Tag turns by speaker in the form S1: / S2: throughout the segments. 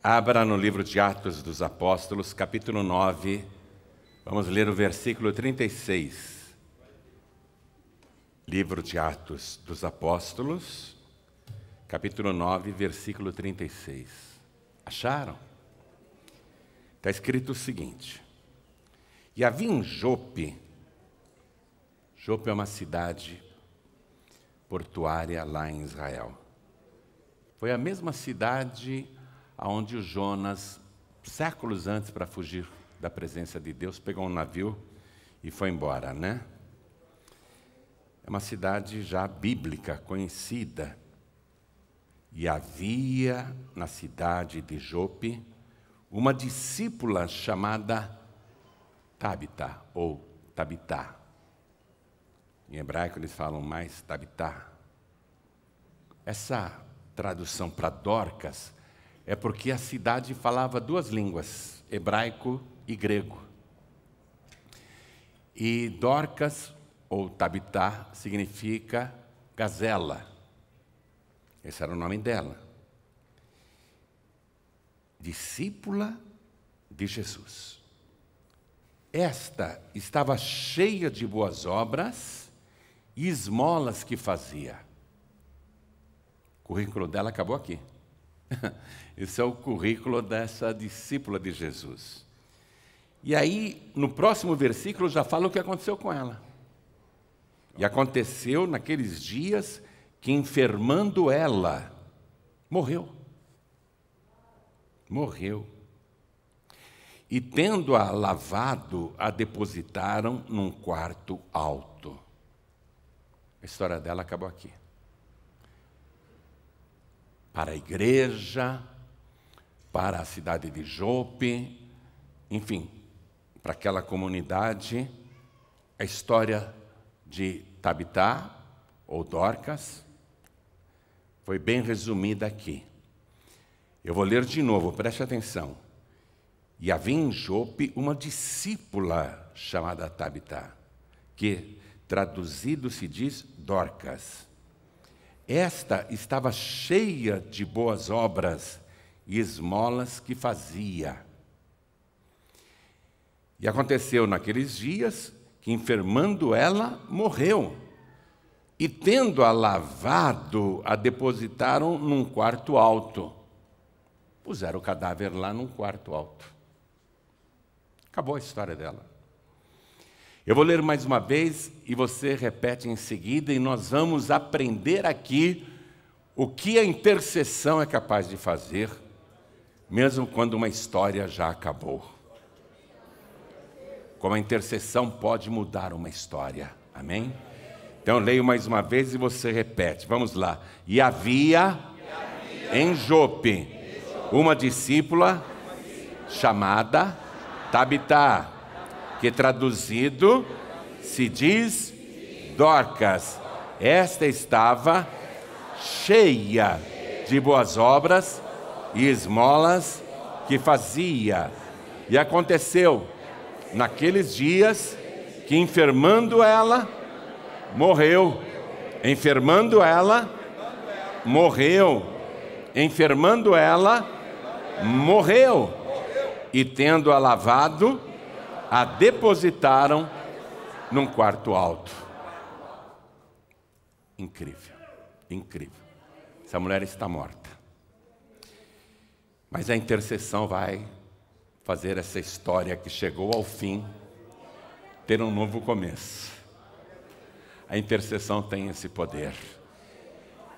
S1: Abra no livro de Atos dos Apóstolos, capítulo 9, vamos ler o versículo 36. Livro de Atos dos Apóstolos, capítulo 9, versículo 36. Acharam? Está escrito o seguinte: e havia em Jope é uma cidade portuária lá em Israel. Foi a mesma cidade onde o Jonas, séculos antes, para fugir da presença de Deus, pegou um navio e foi embora, né? É uma cidade já bíblica, conhecida. E havia na cidade de Jope uma discípula chamada Tabita, ou Tabitá. Em hebraico eles falam mais Tabitá. Essa tradução para Dorcas é porque a cidade falava duas línguas, hebraico e grego. E Dorcas, ou Tabitá, significa gazela. Esse era o nome dela. Discípula de Jesus. Esta estava cheia de boas obras e esmolas que fazia. O currículo dela acabou aqui. Esse é o currículo dessa discípula de Jesus. E aí, no próximo versículo, já fala o que aconteceu com ela. E aconteceu naqueles dias que, enfermando ela, morreu. Morreu. E tendo-a lavado, a depositaram num quarto alto. A história dela acabou aqui. Para a igreja, para a cidade de Jope, enfim, para aquela comunidade, a história de Tabitá, ou Dorcas, foi bem resumida aqui. Eu vou ler de novo, preste atenção. E havia em Jope uma discípula chamada Tabitá, que traduzido se diz Dorcas. Esta estava cheia de boas obras e esmolas que fazia. E aconteceu naqueles dias que, enfermando ela, morreu. E tendo-a lavado, a depositaram num quarto alto. Puseram o cadáver lá num quarto alto. Acabou a história dela. Eu vou ler mais uma vez e você repete em seguida, e nós vamos aprender aqui o que a intercessão é capaz de fazer, mesmo quando uma história já acabou. Como a intercessão pode mudar uma história. Amém? Então eu leio mais uma vez e você repete. Vamos lá. E havia em Jope uma discípula chamada Tabitá, que traduzido se diz Dorcas. Esta estava cheia de boas obras e esmolas que fazia. E aconteceu naqueles dias que, enfermando ela, morreu. Enfermando ela, morreu. Enfermando ela, morreu. E tendo-a lavado, a depositaram num quarto alto. Incrível, incrível. Essa mulher está morta. Mas a intercessão vai fazer essa história que chegou ao fim ter um novo começo. A intercessão tem esse poder.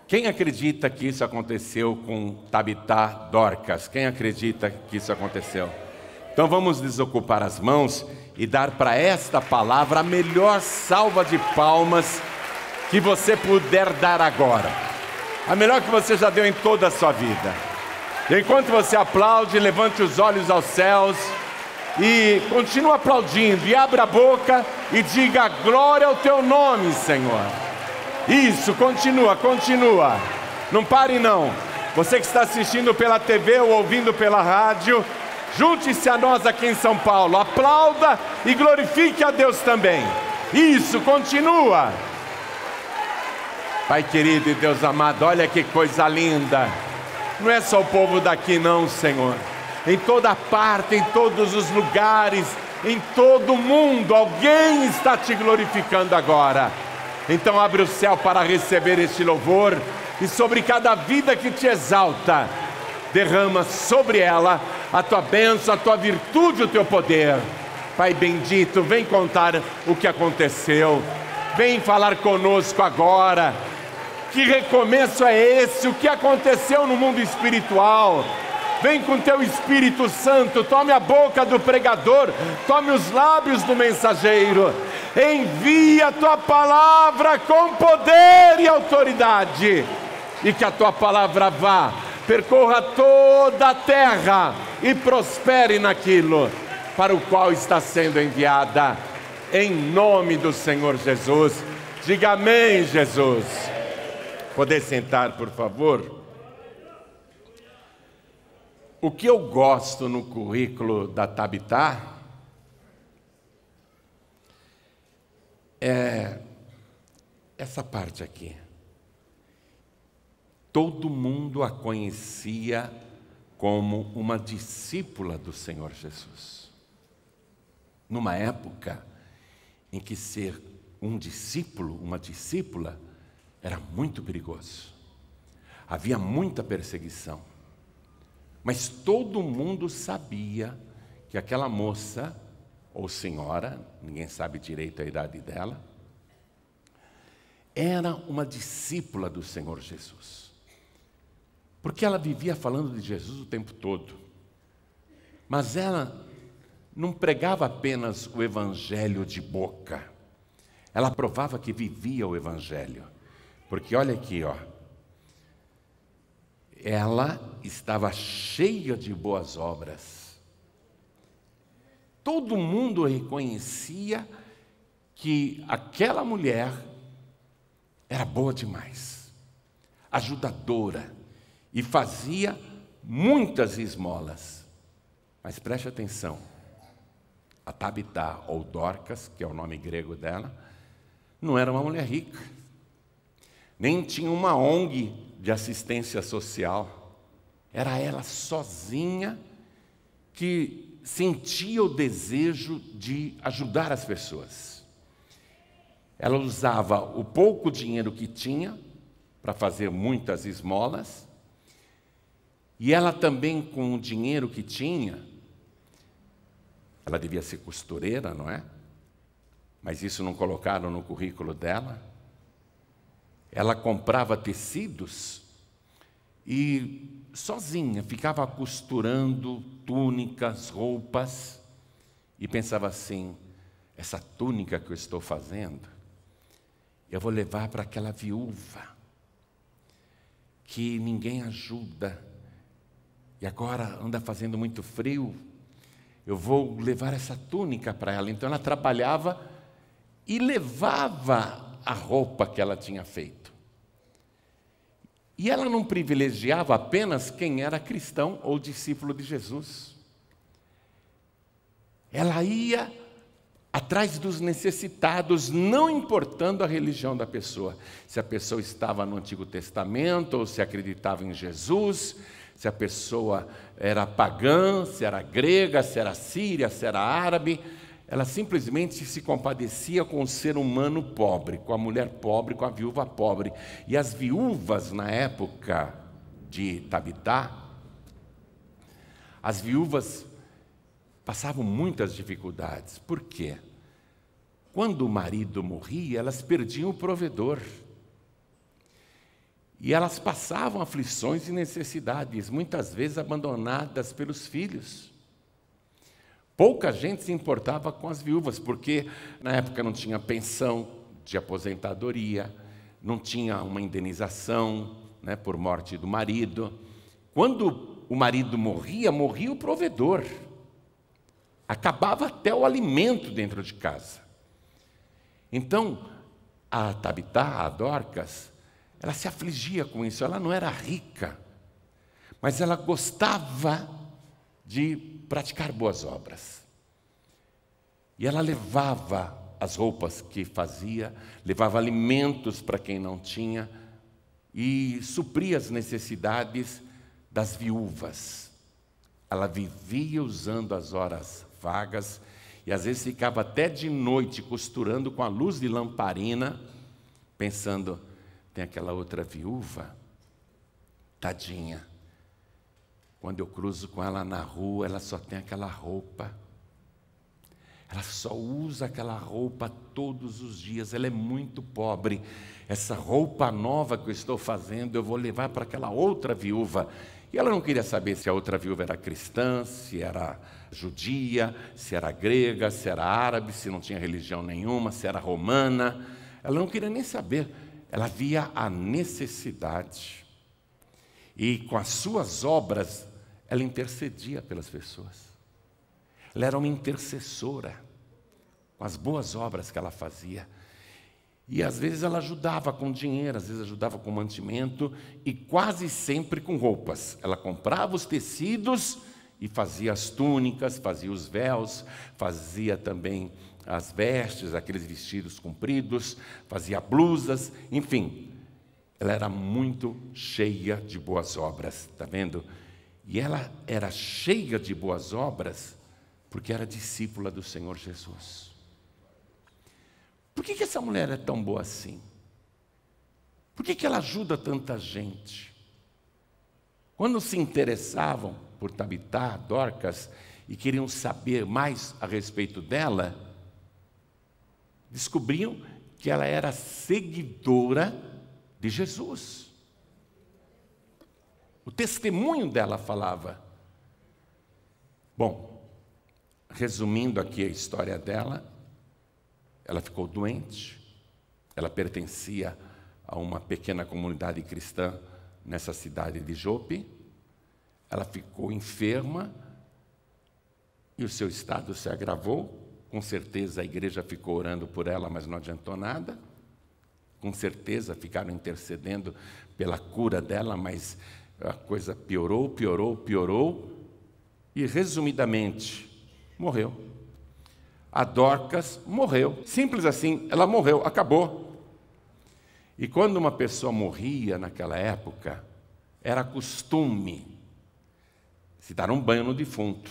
S1: Quem acredita que isso aconteceu com Tabitá Dorcas? Quem acredita que isso aconteceu? Então vamos desocupar as mãos e dar para esta palavra a melhor salva de palmas que você puder dar agora. A melhor que você já deu em toda a sua vida. Enquanto você aplaude, levante os olhos aos céus e continue aplaudindo. E abra a boca e diga glória ao teu nome, Senhor. Isso, continua, continua. Não pare não. Você que está assistindo pela TV ou ouvindo pela rádio, junte-se a nós aqui em São Paulo, aplauda e glorifique a Deus também. Isso, continua. Pai querido e Deus amado, olha que coisa linda. Não é só o povo daqui não, Senhor. Em toda parte, em todos os lugares, em todo o mundo, alguém está te glorificando agora. Então abre o céu para receber este louvor, e sobre cada vida que te exalta, derrama sobre ela a tua bênção, a tua virtude, o teu poder. Pai bendito, vem contar o que aconteceu, vem falar conosco agora. Que recomeço é esse? O que aconteceu no mundo espiritual? Vem com teu Espírito Santo, tome a boca do pregador, tome os lábios do mensageiro, envia a tua palavra com poder e autoridade, e que a tua palavra vá, percorra toda a terra e prospere naquilo para o qual está sendo enviada, em nome do Senhor Jesus. Diga amém, Jesus. Poder sentar, por favor. O que eu gosto no currículo da Tabitá é essa parte aqui. Todo mundo a conhecia como uma discípula do Senhor Jesus. Numa época em que ser um discípulo, uma discípula, era muito perigoso. Havia muita perseguição. Mas todo mundo sabia que aquela moça, ou senhora, ninguém sabe direito a idade dela, era uma discípula do Senhor Jesus. Porque ela vivia falando de Jesus o tempo todo. Mas ela não pregava apenas o evangelho de boca. Ela provava que vivia o evangelho. Porque olha aqui, ó. Ela estava cheia de boas obras. Todo mundo reconhecia que aquela mulher era boa demais, ajudadora, e fazia muitas esmolas. Mas preste atenção, a Tabitá, ou Dorcas, que é o nome grego dela, não era uma mulher rica, nem tinha uma ONG de assistência social. Era ela sozinha que sentia o desejo de ajudar as pessoas. Ela usava o pouco dinheiro que tinha para fazer muitas esmolas, e ela também, com o dinheiro que tinha, ela devia ser costureira, não é? Mas isso não colocaram no currículo dela. Ela comprava tecidos e sozinha ficava costurando túnicas, roupas, e pensava assim: essa túnica que eu estou fazendo, eu vou levar para aquela viúva que ninguém ajuda, e agora anda fazendo muito frio, eu vou levar essa túnica para ela. Então ela trabalhava e levava a roupa que ela tinha feito. E ela não privilegiava apenas quem era cristão ou discípulo de Jesus. Ela ia atrás dos necessitados, não importando a religião da pessoa. Se a pessoa estava no Antigo Testamento, ou se acreditava em Jesus, se a pessoa era pagã, se era grega, se era síria, se era árabe. Ela simplesmente se compadecia com o ser humano pobre, com a mulher pobre, com a viúva pobre. E as viúvas, na época de Tabitá, as viúvas passavam muitas dificuldades. Por quê? Quando o marido morria, elas perdiam o provedor. E elas passavam aflições e necessidades, muitas vezes abandonadas pelos filhos. Pouca gente se importava com as viúvas, porque na época não tinha pensão de aposentadoria, não tinha uma indenização, né, por morte do marido. Quando o marido morria, morria o provedor. Acabava até o alimento dentro de casa. Então, a Tabitá, a Dorcas, ela se afligia com isso. Ela não era rica, mas ela gostava de praticar boas obras. E ela levava as roupas que fazia, levava alimentos para quem não tinha, e supria as necessidades das viúvas. Ela vivia usando as horas vagas e às vezes ficava até de noite costurando com a luz de lamparina, pensando, tem aquela outra viúva, tadinha. Quando eu cruzo com ela na rua, ela só tem aquela roupa. Ela só usa aquela roupa todos os dias, ela é muito pobre. Essa roupa nova que eu estou fazendo, eu vou levar para aquela outra viúva. E ela não queria saber se a outra viúva era cristã, se era judia, se era grega, se era árabe, se não tinha religião nenhuma, se era romana. Ela não queria nem saber. Ela via a necessidade. E com as suas obras, ela intercedia pelas pessoas. Ela era uma intercessora, com as boas obras que ela fazia. E às vezes ela ajudava com dinheiro, às vezes ajudava com mantimento, e quase sempre com roupas. Ela comprava os tecidos e fazia as túnicas, fazia os véus, fazia também as vestes, aqueles vestidos compridos, fazia blusas, enfim. Ela era muito cheia de boas obras, está vendo? E ela era cheia de boas obras porque era discípula do Senhor Jesus. Por que essa mulher é tão boa assim? Por que ela ajuda tanta gente? Quando se interessavam por Tabitá, Dorcas, e queriam saber mais a respeito dela, descobriam que ela era seguidora de Jesus. O testemunho dela falava. Bom, resumindo aqui a história dela, ela ficou doente, ela pertencia a uma pequena comunidade cristã nessa cidade de Jope, ela ficou enferma e o seu estado se agravou, com certeza a igreja ficou orando por ela, mas não adiantou nada, com certeza ficaram intercedendo pela cura dela, mas a coisa piorou, e resumidamente, morreu. A Dorcas morreu, simples assim, ela morreu, acabou. E quando uma pessoa morria naquela época, era costume se dar um banho no defunto.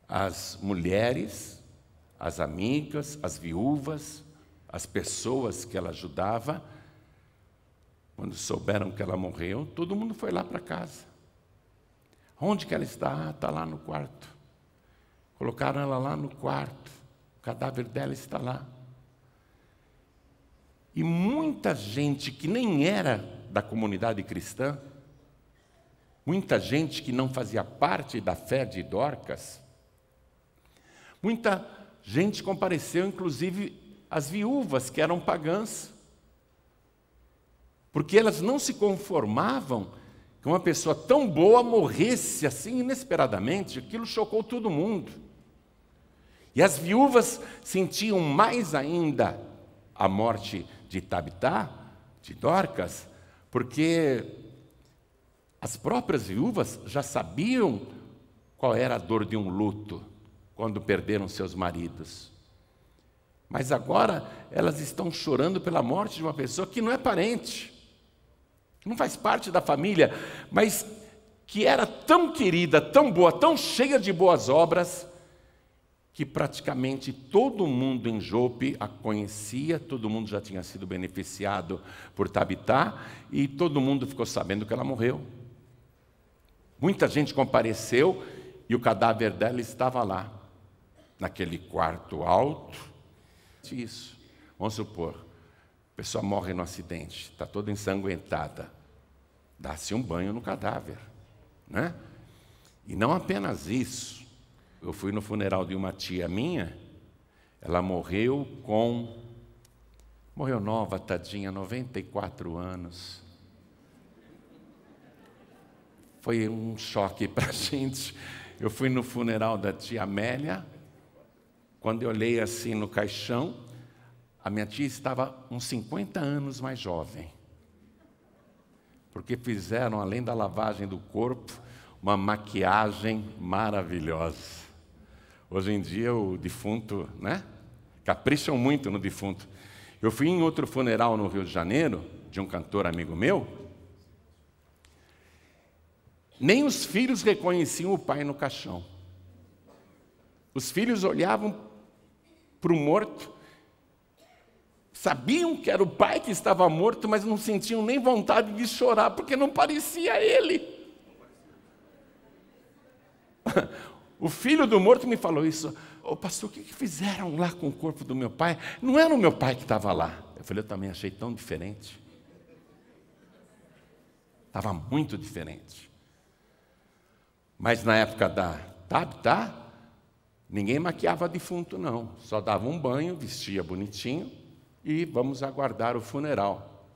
S1: As mulheres, as amigas, as viúvas, as pessoas que ela ajudava, quando souberam que ela morreu, todo mundo foi lá para casa. Onde que ela está? Está lá no quarto. Colocaram ela lá no quarto. O cadáver dela está lá. E muita gente que nem era da comunidade cristã, muita gente que não fazia parte da fé de Dorcas, muita gente compareceu, inclusive as viúvas que eram pagãs, porque elas não se conformavam que uma pessoa tão boa morresse assim inesperadamente. Aquilo chocou todo mundo. E as viúvas sentiam mais ainda a morte de Tabitá, de Dorcas, porque as próprias viúvas já sabiam qual era a dor de um luto quando perderam seus maridos. Mas agora elas estão chorando pela morte de uma pessoa que não é parente, que não faz parte da família, mas que era tão querida, tão boa, tão cheia de boas obras, que praticamente todo mundo em Jope a conhecia, todo mundo já tinha sido beneficiado por Tabitá, e todo mundo ficou sabendo que ela morreu. Muita gente compareceu e o cadáver dela estava lá, naquele quarto alto. Isso, vamos supor, a pessoa morre no acidente, está toda ensanguentada, dá-se um banho no cadáver, né? E não apenas isso. Eu fui no funeral de uma tia minha, ela morreu nova, tadinha, 94 anos. Foi um choque para a gente. Eu fui no funeral da tia Amélia, quando eu olhei assim no caixão, a minha tia estava uns 50 anos mais jovem. Porque fizeram, além da lavagem do corpo, uma maquiagem maravilhosa. Hoje em dia o defunto, né? Capricham muito no defunto. Eu fui em outro funeral no Rio de Janeiro, de um cantor amigo meu, Nem os filhos reconheciam o pai no caixão. Os filhos olhavam para o morto, sabiam que era o pai que estava morto, mas não sentiam nem vontade de chorar, porque não parecia ele. O filho do morto me falou isso. Ô pastor, o que fizeram lá com o corpo do meu pai? Não era o meu pai que estava lá. Eu falei, eu também achei tão diferente. Estava muito diferente. Mas na época da Tabita, ninguém maquiava defunto, não. Só dava um banho, vestia bonitinho e vamos aguardar o funeral.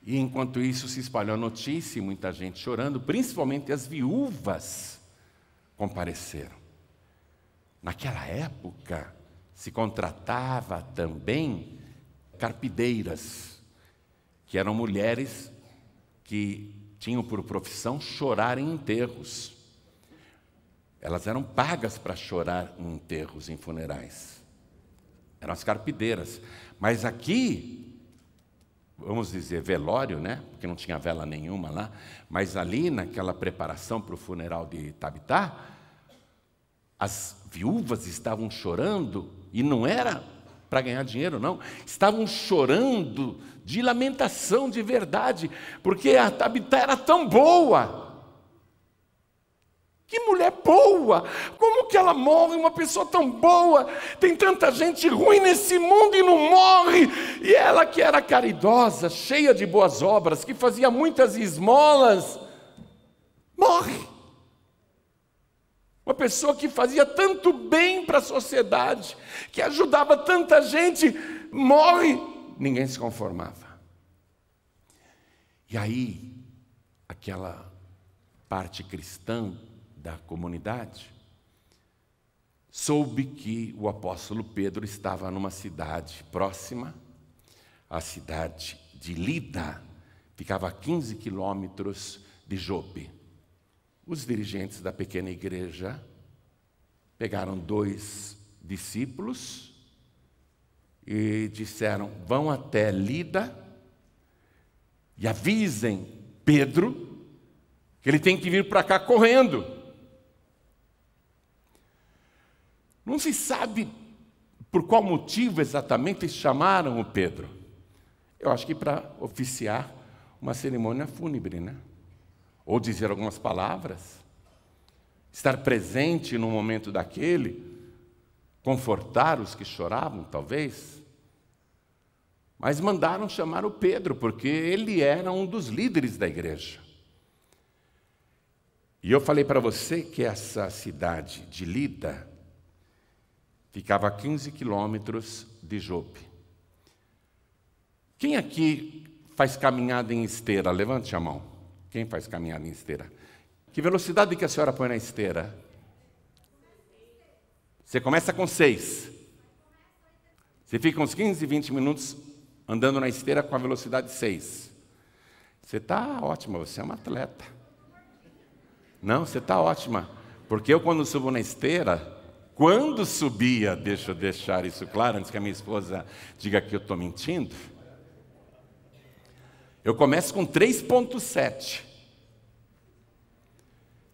S1: E enquanto isso se espalhou a notícia, e muita gente chorando, principalmente as viúvas compareceram. Naquela época, se contratava também carpideiras, que eram mulheres que tinham por profissão chorar em enterros. Elas eram pagas para chorar em enterros, em funerais. Eram as carpideiras. Mas aqui, vamos dizer velório, né? Porque não tinha vela nenhuma lá. Mas ali, naquela preparação para o funeral de Tabita, as viúvas estavam chorando, e não era para ganhar dinheiro, não. Estavam chorando de lamentação, de verdade, porque a Tabita era tão boa. Que mulher boa! Como que ela morre, uma pessoa tão boa? Tem tanta gente ruim nesse mundo e não morre. E ela que era caridosa, cheia de boas obras, que fazia muitas esmolas, morre. Uma pessoa que fazia tanto bem para a sociedade, que ajudava tanta gente, morre. Ninguém se conformava. E aí, aquela parte cristã da comunidade soube que o apóstolo Pedro estava numa cidade próxima, a cidade de Lida, ficava a 15 quilômetros de Jope. Os dirigentes da pequena igreja pegaram 2 discípulos e disseram, vão até Lida e avisem Pedro que ele tem que vir para cá correndo. Não se sabe por qual motivo exatamente chamaram o Pedro. Eu acho que para oficiar uma cerimônia fúnebre, né? Ou dizer algumas palavras, estar presente no momento daquele, confortar os que choravam, talvez. Mas mandaram chamar o Pedro, porque ele era um dos líderes da igreja. E eu falei para você que essa cidade de Lida ficava a 15 quilômetros de Jope. Quem aqui faz caminhada em esteira? Levante a mão. Quem faz caminhada em esteira? Que velocidade que a senhora põe na esteira? Você começa com 6. Você fica uns 15, 20 minutos andando na esteira com a velocidade 6. Você está ótima, você é uma atleta. Não, você está ótima. Porque eu, quando subo na esteira, quando subia, deixa eu deixar isso claro, antes que a minha esposa diga que eu estou mentindo, eu começo com 3,7.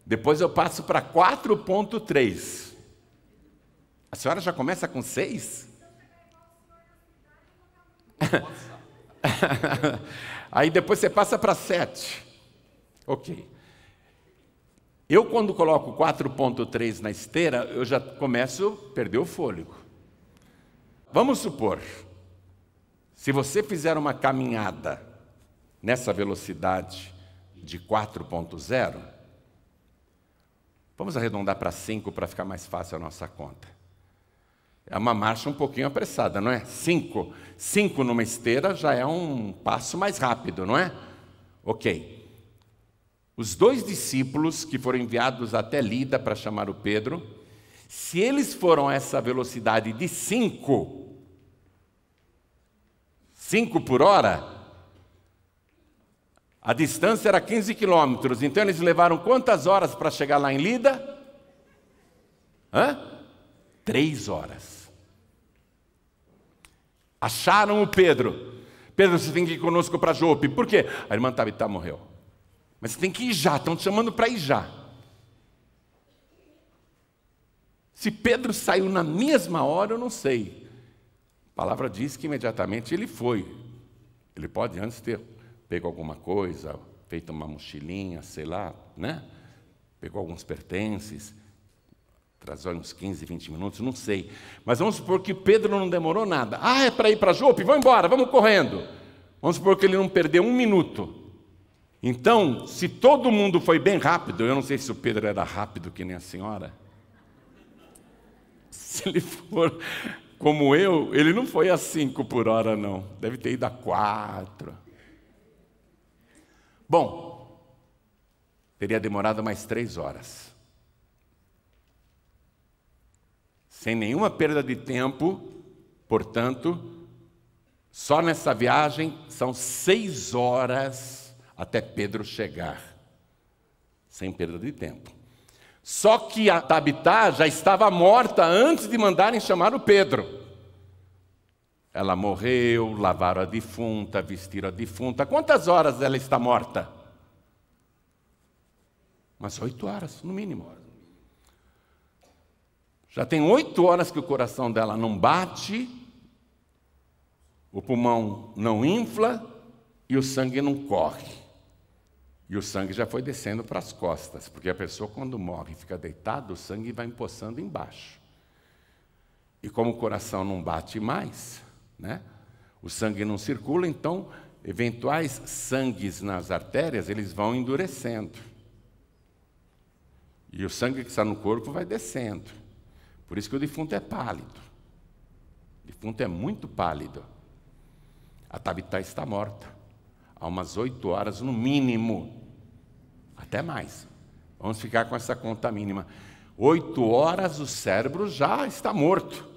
S1: Depois eu passo para 4,3. A senhora já começa com 6? Aí depois você passa para 7. Ok. Eu, quando coloco 4,3 na esteira, eu já começo a perder o fôlego. Vamos supor, se você fizer uma caminhada nessa velocidade de 4,0, vamos arredondar para 5 para ficar mais fácil a nossa conta. É uma marcha um pouquinho apressada, não é? 5 numa esteira já é um passo mais rápido, não é? Ok. Os 2 discípulos que foram enviados até Lida para chamar o Pedro, se eles foram a essa velocidade de 5 por hora, a distância era 15 quilômetros, então eles levaram quantas horas para chegar lá em Lida? 3 horas. Acharam o Pedro. Pedro, você tem que ir conosco para Jope. Por quê? A irmã Tabita morreu. Mas você tem que ir já, estão te chamando para ir já. Se Pedro saiu na mesma hora, eu não sei. A palavra diz que imediatamente ele foi. Ele pode antes ter pego alguma coisa, feito uma mochilinha, sei lá, né? Pegou alguns pertences, atrasou uns 15, 20 minutos, não sei. Mas vamos supor que Pedro não demorou nada. Ah, é para ir para Jope? Vamos embora, vamos correndo. Vamos supor que ele não perdeu um minuto. Então, se todo mundo foi bem rápido, eu não sei se o Pedro era rápido que nem a senhora. Se ele for como eu, ele não foi a 5 por hora, não. Deve ter ido a 4. Bom, teria demorado mais 3 horas. Sem nenhuma perda de tempo, portanto, só nessa viagem são 6 horas até Pedro chegar. Sem perda de tempo. Só que a Tabitá já estava morta antes de mandarem chamar o Pedro. Ela morreu, lavaram a defunta, vestiram a defunta. Quantas horas ela está morta? Umas 8 horas, no mínimo. Já tem 8 horas que o coração dela não bate, o pulmão não infla e o sangue não corre. E o sangue já foi descendo para as costas, porque a pessoa quando morre e fica deitada, o sangue vai empoçando embaixo. E como o coração não bate mais, né? O sangue não circula, então eventuais sangues nas artérias, eles vão endurecendo. E o sangue que está no corpo vai descendo. Por isso que o defunto é pálido. O defunto é muito pálido. A Tabitá está morta. Há umas 8 horas no mínimo. Até mais. Vamos ficar com essa conta mínima. 8 horas o cérebro já está morto.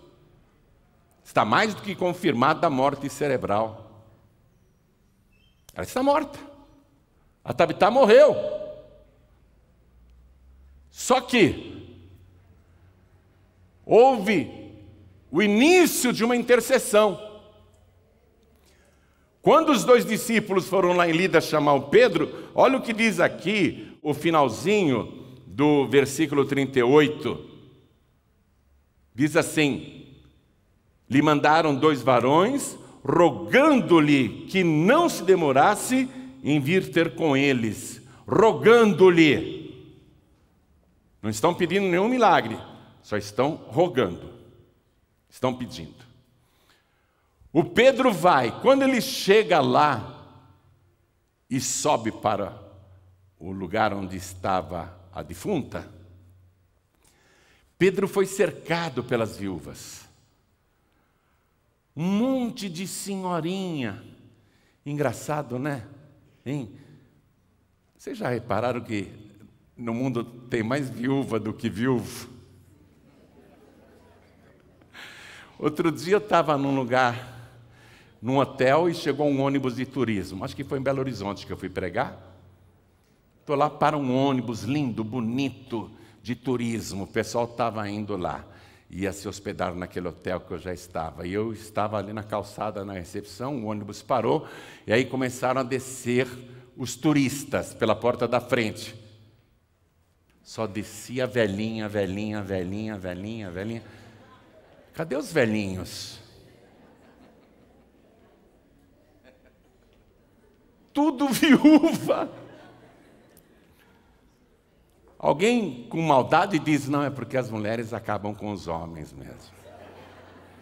S1: Está mais do que confirmada a morte cerebral. Ela está morta. A Tabitá morreu. Só que houve o início de uma intercessão. Quando os 2 discípulos foram lá em Lida chamar o Pedro, olha o que diz aqui, o finalzinho do versículo 38. Diz assim: lhe mandaram 2 varões, rogando-lhe que não se demorasse em vir ter com eles. Rogando-lhe. Não estão pedindo nenhum milagre, só estão rogando. Estão pedindo. O Pedro vai, quando ele chega lá e sobe para o lugar onde estava a defunta, Pedro foi cercado pelas viúvas. Um monte de senhorinha. Engraçado, né? Hein? Vocês já repararam que no mundo tem mais viúva do que viúvo? Outro dia eu estava num lugar, num hotel, e chegou um ônibus de turismo. Acho que foi em Belo Horizonte que eu fui pregar. Estou lá para um ônibus lindo, bonito, de turismo. O pessoal estava indo lá. Ia se hospedar naquele hotel que eu já estava. E eu estava ali na calçada, na recepção, o ônibus parou, e aí começaram a descer os turistas pela porta da frente. Só descia velhinha, velhinha, velhinha, velhinha, velhinha. Cadê os velhinhos? Tudo viúva. Alguém com maldade diz, não, é porque as mulheres acabam com os homens mesmo.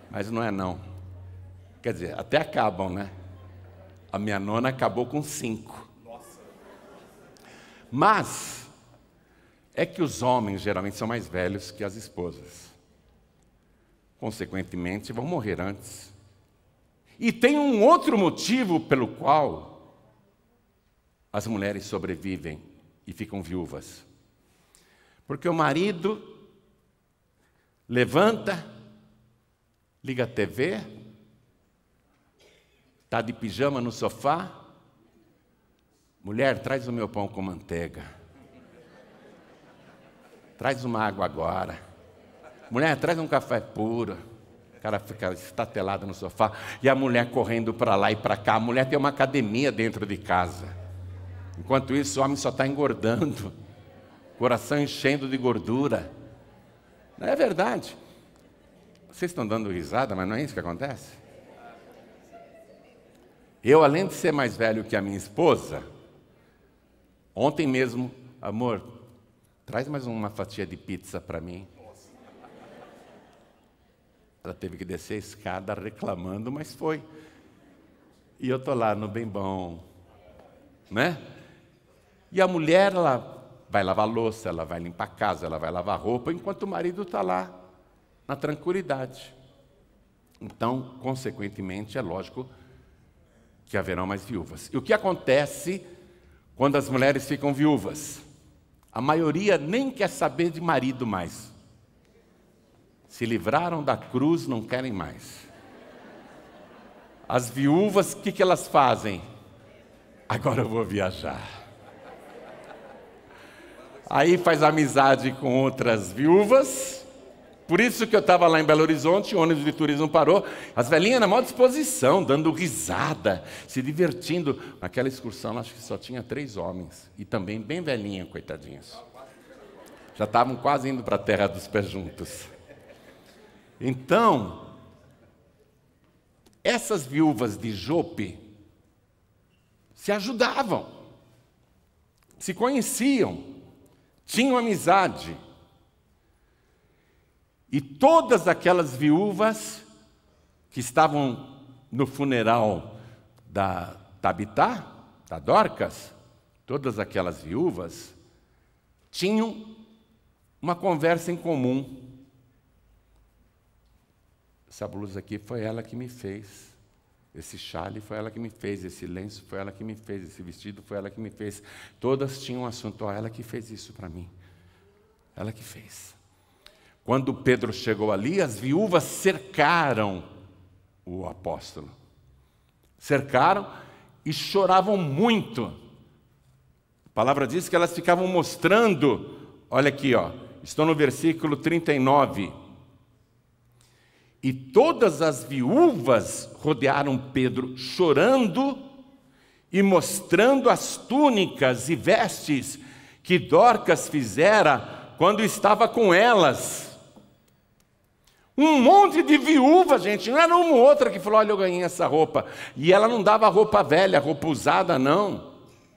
S1: Mas não é não. Quer dizer, até acabam, né? A minha nona acabou com 5. Mas é que os homens geralmente são mais velhos que as esposas. Consequentemente, vão morrer antes. E tem um outro motivo pelo qual as mulheres sobrevivem e ficam viúvas. Porque o marido levanta, liga a TV, está de pijama no sofá. Mulher, traz o meu pão com manteiga. Traz uma água agora. Mulher, traz um café puro. O cara fica estatelado no sofá. E a mulher correndo para lá e para cá. A mulher tem uma academia dentro de casa. Enquanto isso, o homem só está engordando, coração enchendo de gordura. Não é verdade? Vocês estão dando risada, mas não é isso que acontece? Eu, além de ser mais velho que a minha esposa, ontem mesmo, amor, traz mais uma fatia de pizza para mim. Ela teve que descer a escada reclamando, mas foi. E eu estou lá no bem bom, né? E a mulher, ela vai lavar louça, ela vai limpar a casa, ela vai lavar roupa, enquanto o marido está lá, na tranquilidade. Então, consequentemente, é lógico que haverão mais viúvas. E o que acontece quando as mulheres ficam viúvas? A maioria nem quer saber de marido mais. Se livraram da cruz, não querem mais. As viúvas, o que elas fazem? Agora eu vou viajar. Aí faz amizade com outras viúvas. Por isso que eu estava lá em Belo Horizonte, o ônibus de turismo parou, as velhinhas na maior disposição, dando risada, se divertindo. Naquela excursão, acho que só tinha 3 homens, e também bem velhinhas, coitadinhas. Já estavam quase indo para a terra dos pés juntos. Então, essas viúvas de Jope se ajudavam, se conheciam, tinham amizade. E todas aquelas viúvas que estavam no funeral da Tabitá, da Dorcas, todas aquelas viúvas tinham uma conversa em comum. Essa blusa aqui foi ela que me fez. Esse chale foi ela que me fez. Esse lenço foi ela que me fez. Esse vestido foi ela que me fez. Todas tinham um assunto. Ela que fez isso para mim. Ela que fez. Quando Pedro chegou ali, as viúvas cercaram o apóstolo. Cercaram e choravam muito. A palavra diz que elas ficavam mostrando, olha aqui, ó, estou no versículo 39. E todas as viúvas rodearam Pedro, chorando e mostrando as túnicas e vestes que Dorcas fizera quando estava com elas. Um monte de viúva, gente, não era uma ou outra que falou, olha, eu ganhei essa roupa. E ela não dava roupa velha, roupa usada, não.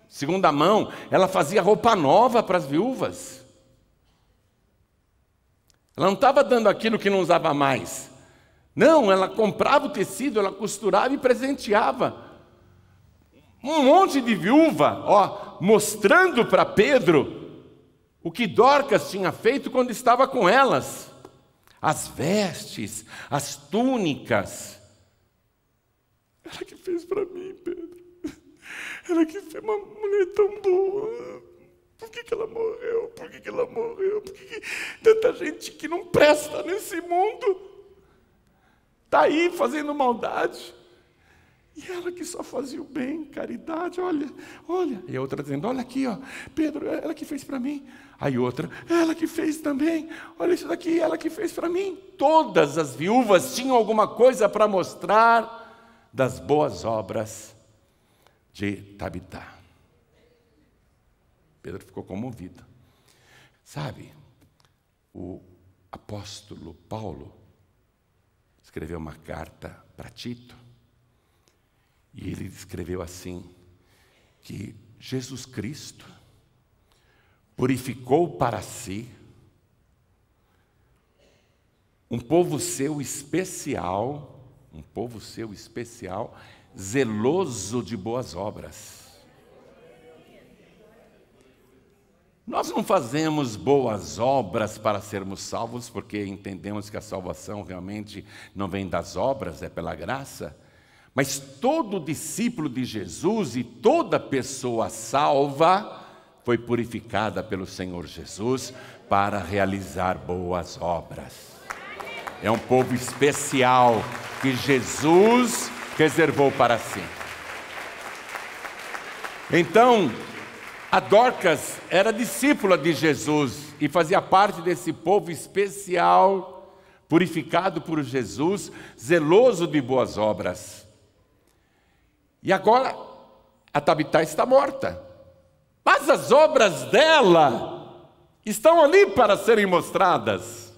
S1: Segunda mão, ela fazia roupa nova para as viúvas. Ela não estava dando aquilo que não usava mais. Não, ela comprava o tecido, ela costurava e presenteava. Um monte de viúva, ó, mostrando para Pedro o que Dorcas tinha feito quando estava com elas. As vestes, as túnicas. Ela que fez para mim, Pedro. Ela que fez uma mulher tão boa. Por que ela morreu? Por que ela morreu? Por que tanta gente que não presta nesse mundo está aí fazendo maldade? E ela que só fazia o bem, caridade, olha, olha. E a outra dizendo, olha aqui, ó, Pedro, ela que fez para mim. Aí outra, ela que fez também, olha isso daqui, ela que fez para mim. Todas as viúvas tinham alguma coisa para mostrar das boas obras de Tabitá. Pedro ficou comovido. Sabe, o apóstolo Paulo escreveu uma carta para Tito, e ele escreveu assim, que Jesus Cristo purificou para si um povo seu especial, zeloso de boas obras. Nós não fazemos boas obras para sermos salvos, porque entendemos que a salvação realmente não vem das obras, é pela graça. Mas todo discípulo de Jesus e toda pessoa salva foi purificada pelo Senhor Jesus para realizar boas obras. É um povo especial que Jesus reservou para si. Então, a Dorcas era discípula de Jesus e fazia parte desse povo especial, purificado por Jesus, zeloso de boas obras. E agora, a Tabitá está morta. Mas as obras dela estão ali para serem mostradas.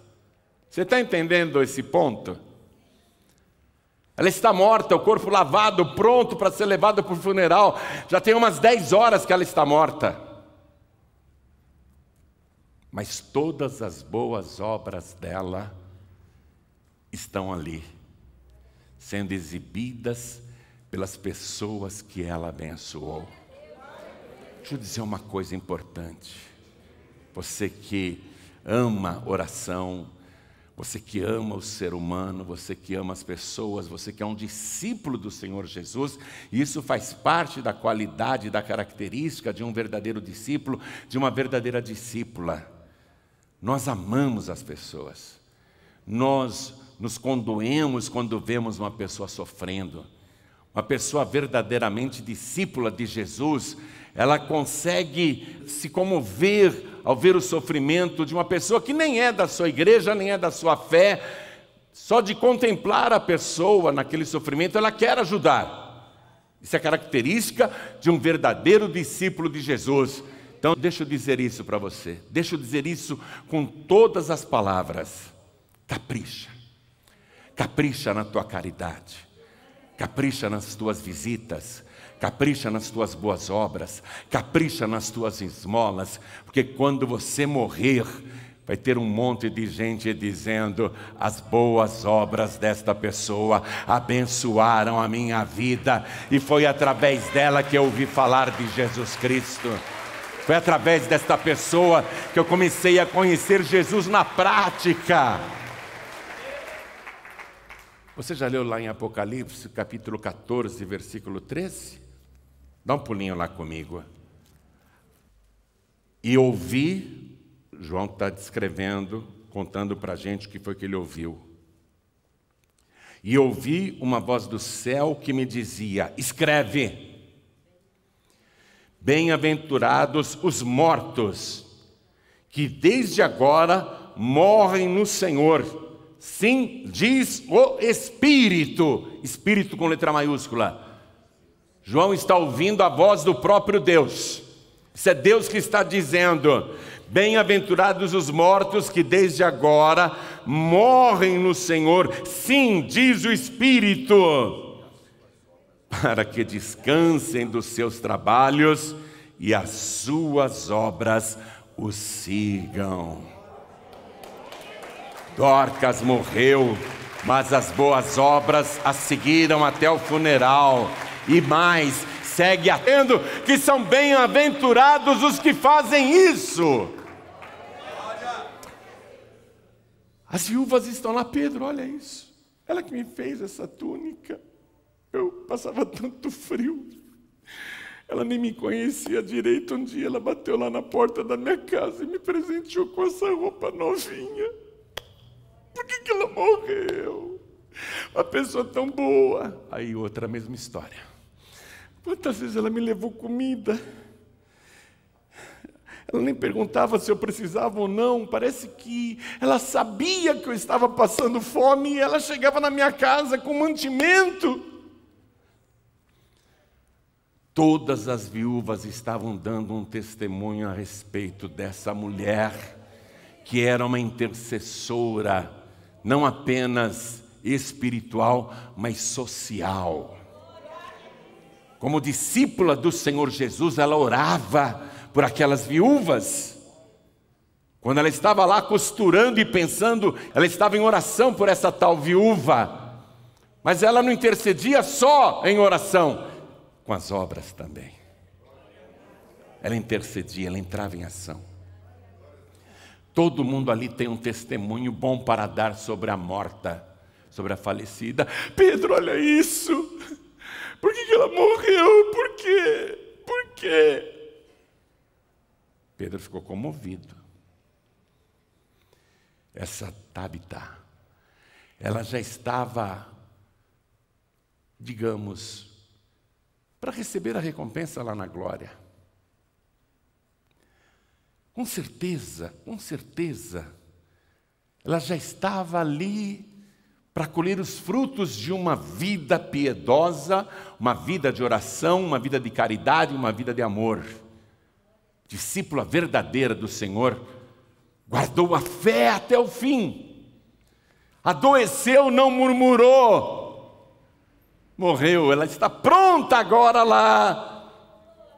S1: Você está entendendo esse ponto? Ela está morta, o corpo lavado, pronto para ser levado para o funeral. Já tem umas 10 horas que ela está morta. Mas todas as boas obras dela estão ali, sendo exibidas pelas pessoas que ela abençoou. Deixa eu dizer uma coisa importante. Você que ama oração, você que ama o ser humano, você que ama as pessoas, você que é um discípulo do Senhor Jesus, e isso faz parte da qualidade, da característica de um verdadeiro discípulo, de uma verdadeira discípula. Nós amamos as pessoas, nós nos condoemos quando vemos uma pessoa sofrendo. Uma pessoa verdadeiramente discípula de Jesus, ela consegue se comover ao ver o sofrimento de uma pessoa que nem é da sua igreja, nem é da sua fé. Só de contemplar a pessoa naquele sofrimento, ela quer ajudar. Isso é característica de um verdadeiro discípulo de Jesus. Então, deixa eu dizer isso para você. Deixa eu dizer isso com todas as palavras. Capricha. Capricha na tua caridade. Capricha nas tuas visitas. Capricha nas tuas boas obras. Capricha nas tuas esmolas. Porque quando você morrer, vai ter um monte de gente dizendo: as boas obras desta pessoa abençoaram a minha vida. E foi através dela que eu ouvi falar de Jesus Cristo. Foi através desta pessoa que eu comecei a conhecer Jesus na prática. Você já leu lá em Apocalipse, capítulo 14, versículo 13? Dá um pulinho lá comigo. E ouvi, João está descrevendo, contando para a gente o que foi que ele ouviu. E ouvi uma voz do céu que me dizia: escreve. Bem-aventurados os mortos, que desde agora morrem no Senhor. Sim, diz o Espírito, Espírito com letra maiúscula. João está ouvindo a voz do próprio Deus. Isso é Deus que está dizendo: bem-aventurados os mortos que desde agora morrem no Senhor. Sim, diz o Espírito, para que descansem dos seus trabalhos e as suas obras os sigam. Dorcas morreu, mas as boas obras a seguiram até o funeral. E mais, segue atendo que são bem-aventurados os que fazem isso. As viúvas estão lá. Pedro, olha isso. Ela que me fez essa túnica. Eu passava tanto frio. Ela nem me conhecia direito. Um dia ela bateu lá na porta da minha casa e me presenteou com essa roupa novinha. Por que ela morreu? Uma pessoa tão boa. Aí outra mesma história. Quantas vezes ela me levou comida? Ela nem perguntava se eu precisava ou não. Parece que ela sabia que eu estava passando fome e ela chegava na minha casa com mantimento. Todas as viúvas estavam dando um testemunho a respeito dessa mulher, que era uma intercessora, não apenas espiritual, mas social. Como discípula do Senhor Jesus, ela orava por aquelas viúvas. Quando ela estava lá costurando e pensando, ela estava em oração por essa tal viúva. Mas ela não intercedia só em oração, com as obras também. Ela intercedia, ela entrava em ação. Todo mundo ali tem um testemunho bom para dar sobre a morta, sobre a falecida. Pedro, olha isso. Por que ela morreu? Por quê? Por quê? Pedro ficou comovido. Essa Tabita, ela já estava, digamos, para receber a recompensa lá na glória. Com certeza, ela já estava ali para colher os frutos de uma vida piedosa, uma vida de oração, uma vida de caridade, uma vida de amor. discípula verdadeira do Senhor, guardou a fé até o fim. Adoeceu, não murmurou. Morreu, ela está pronta agora lá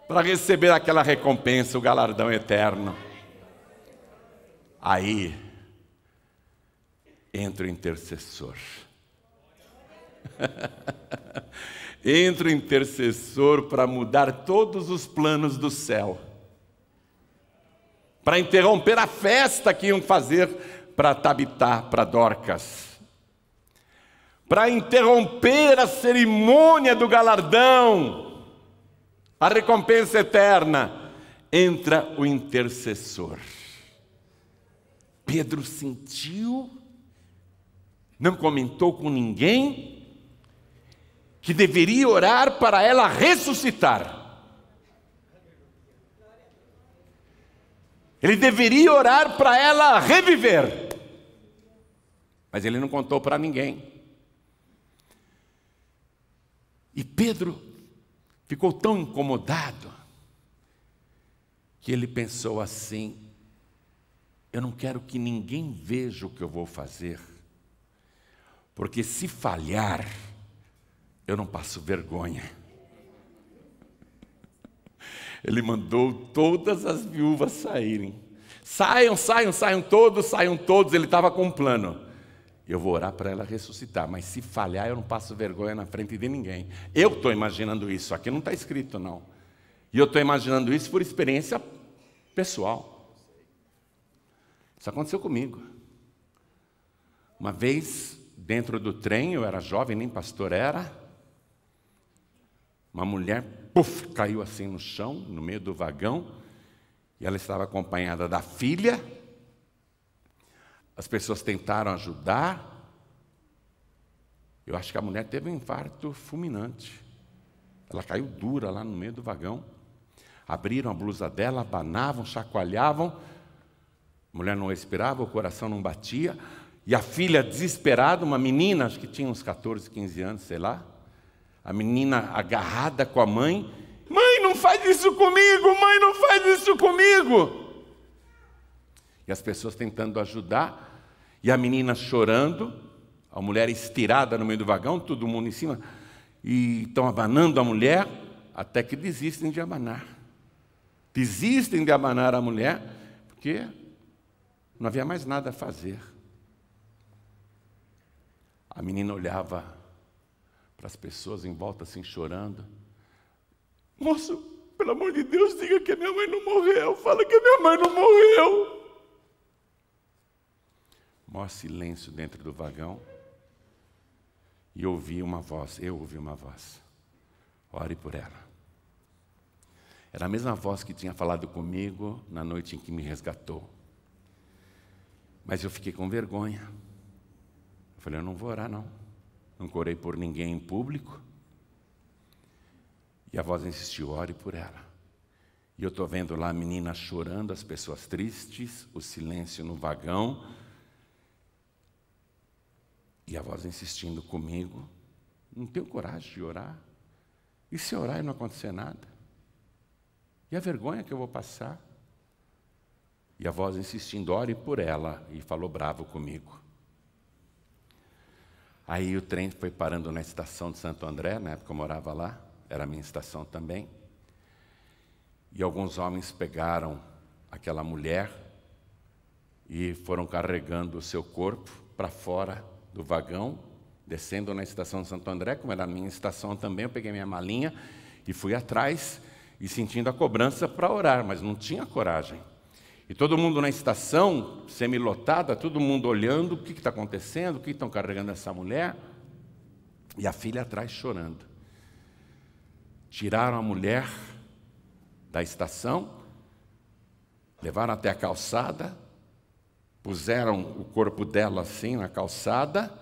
S1: para receber aquela recompensa, o galardão eterno. Aí entra o intercessor. Entra o intercessor para mudar todos os planos do céu, para interromper a festa que iam fazer para Tabitá, para Dorcas, para interromper a cerimônia do galardão, a recompensa eterna. Entra o intercessor. Pedro sentiu, não comentou com ninguém, que deveria orar para ela ressuscitar. Ele deveria orar para ela reviver. Mas ele não contou para ninguém. E Pedro ficou tão incomodado que ele pensou assim: eu não quero que ninguém veja o que eu vou fazer, porque se falhar, eu não passo vergonha. Ele mandou todas as viúvas saírem. Saiam todos. Ele estava com um plano. Eu vou orar para ela ressuscitar, mas se falhar, eu não passo vergonha na frente de ninguém. Eu estou imaginando isso, aqui não está escrito não. E eu estou imaginando isso por experiência pessoal. Isso aconteceu comigo. Uma vez, dentro do trem, eu era jovem, nem pastor era, uma mulher, caiu assim no chão, no meio do vagão, e ela estava acompanhada da filha. As pessoas tentaram ajudar. Eu acho que a mulher teve um infarto fulminante. Ela caiu dura lá no meio do vagão. Abriram a blusa dela, abanavam, chacoalhavam. A mulher não respirava, o coração não batia. E a filha desesperada, uma menina, acho que tinha uns 14, 15 anos, sei lá. A menina agarrada com a mãe. Mãe, não faz isso comigo! Mãe, não faz isso comigo! E as pessoas tentando ajudar. E a menina chorando. A mulher estirada no meio do vagão, todo mundo em cima. E estão abanando a mulher, até que desistem de abanar. Desistem de abanar a mulher, porque não havia mais nada a fazer. A menina olhava para as pessoas em volta assim chorando. Moço, pelo amor de Deus, diga que a minha mãe não morreu. Fala que a minha mãe não morreu. Maior silêncio dentro do vagão. E eu ouvi uma voz. Ore por ela. Era a mesma voz que tinha falado comigo na noite em que me resgatou. Mas eu fiquei com vergonha. Eu falei, eu não vou orar não. Não orei por ninguém em público. E a voz insistiu, ore por ela. E eu estou vendo lá a menina chorando, as pessoas tristes, o silêncio no vagão. E a voz insistindo comigo. Não tenho coragem de orar. E se orar e não acontecer nada? E a vergonha que eu vou passar? E a voz insistindo, ore por ela. E falou bravo comigo. Aí o trem foi parando na estação de Santo André, na época eu morava lá, era a minha estação também. E alguns homens pegaram aquela mulher e foram carregando o seu corpo para fora do vagão, descendo na estação de Santo André, como era a minha estação também, eu peguei minha malinha e fui atrás, e sentindo a cobrança para orar, mas não tinha coragem. E todo mundo na estação, semi-lotada, todo mundo olhando, o que está acontecendo, o que estão carregando essa mulher? E a filha atrás chorando. Tiraram a mulher da estação, levaram até a calçada, puseram o corpo dela assim na calçada,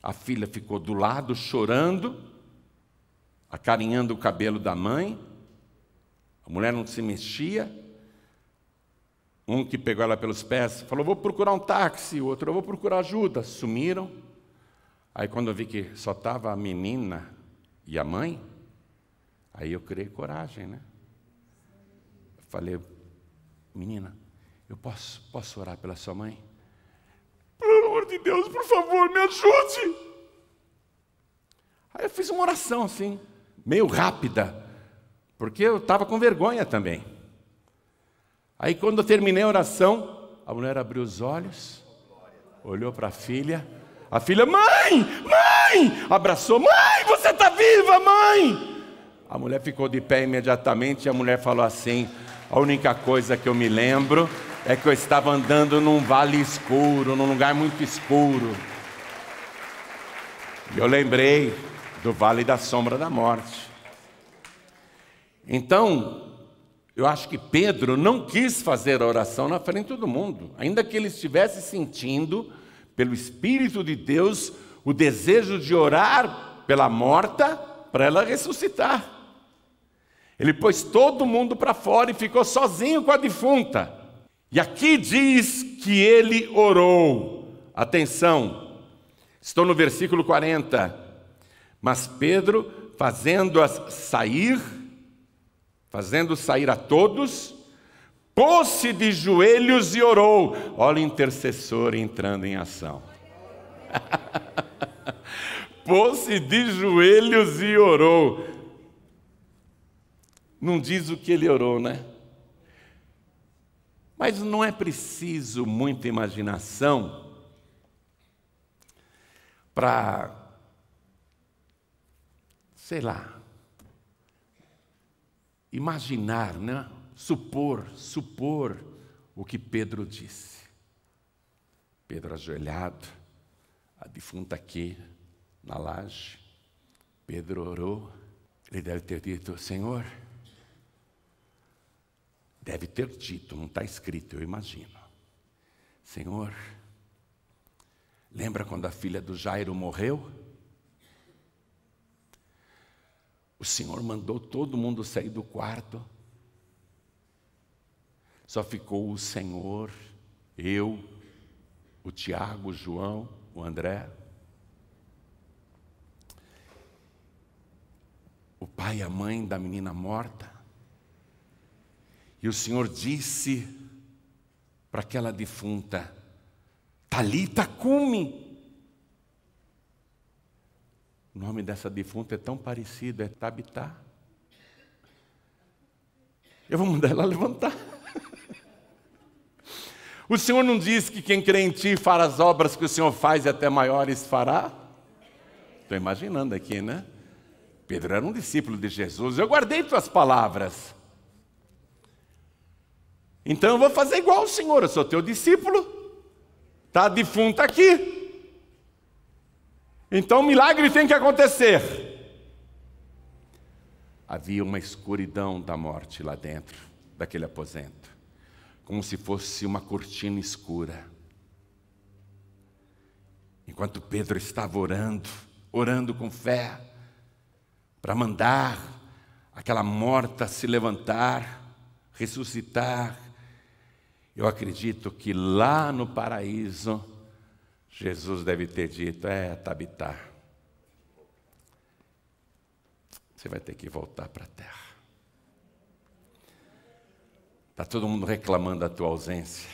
S1: a filha ficou do lado chorando, acarinhando o cabelo da mãe, a mulher não se mexia. Um que pegou ela pelos pés, falou, vou procurar um táxi, o outro, eu vou procurar ajuda. Sumiram. Aí quando eu vi que só estava a menina e a mãe, aí eu criei coragem, né? Falei, menina, eu posso orar pela sua mãe? Pelo amor de Deus, por favor, me ajude. Aí eu fiz uma oração assim, meio rápida, porque eu estava com vergonha também. Aí quando eu terminei a oração, a mulher abriu os olhos, olhou para a filha mãe, abraçou, mãe, você está viva, mãe. A mulher ficou de pé imediatamente e a mulher falou assim, a única coisa que eu me lembro é que eu estava andando num vale escuro, num lugar muito escuro. E eu lembrei do vale da sombra da morte. Então, eu acho que Pedro não quis fazer a oração na frente de todo mundo, ainda que ele estivesse sentindo, pelo Espírito de Deus, o desejo de orar pela morta para ela ressuscitar. Ele pôs todo mundo para fora e ficou sozinho com a defunta. E aqui diz que ele orou. Atenção, estou no versículo 40. Mas Pedro, fazendo sair a todos, pôs-se de joelhos e orou. Olha o intercessor entrando em ação. Pôs-se de joelhos e orou. Não diz o que ele orou, né? Mas não é preciso muita imaginação para, sei lá, imaginar, né? Supor o que Pedro disse. Pedro ajoelhado, a defunta aqui na laje. Pedro orou. Ele deve ter dito, Senhor, deve ter dito, não está escrito, eu imagino. Senhor, lembra quando a filha do Jairo morreu? O Senhor mandou todo mundo sair do quarto. Só ficou o Senhor, eu, o Tiago, o João, o André. O pai e a mãe da menina morta. E o Senhor disse para aquela defunta, Talita cumi. O nome dessa defunta é tão parecido, é Tabitá. Eu vou mandar ela levantar. O Senhor não diz que quem crê em ti fará as obras que o Senhor faz e até maiores fará? Estou imaginando aqui, né? Pedro era um discípulo de Jesus. Eu guardei tuas palavras. Então eu vou fazer igual ao Senhor, eu sou teu discípulo. Está defunta aqui. Então o milagre tem que acontecer. Havia uma escuridão da morte lá dentro daquele aposento, como se fosse uma cortina escura. Enquanto Pedro estava orando com fé, para mandar aquela morta se levantar, ressuscitar, eu acredito que lá no paraíso, Jesus deve ter dito, Tabitá, você vai ter que voltar para a terra. Está todo mundo reclamando da tua ausência.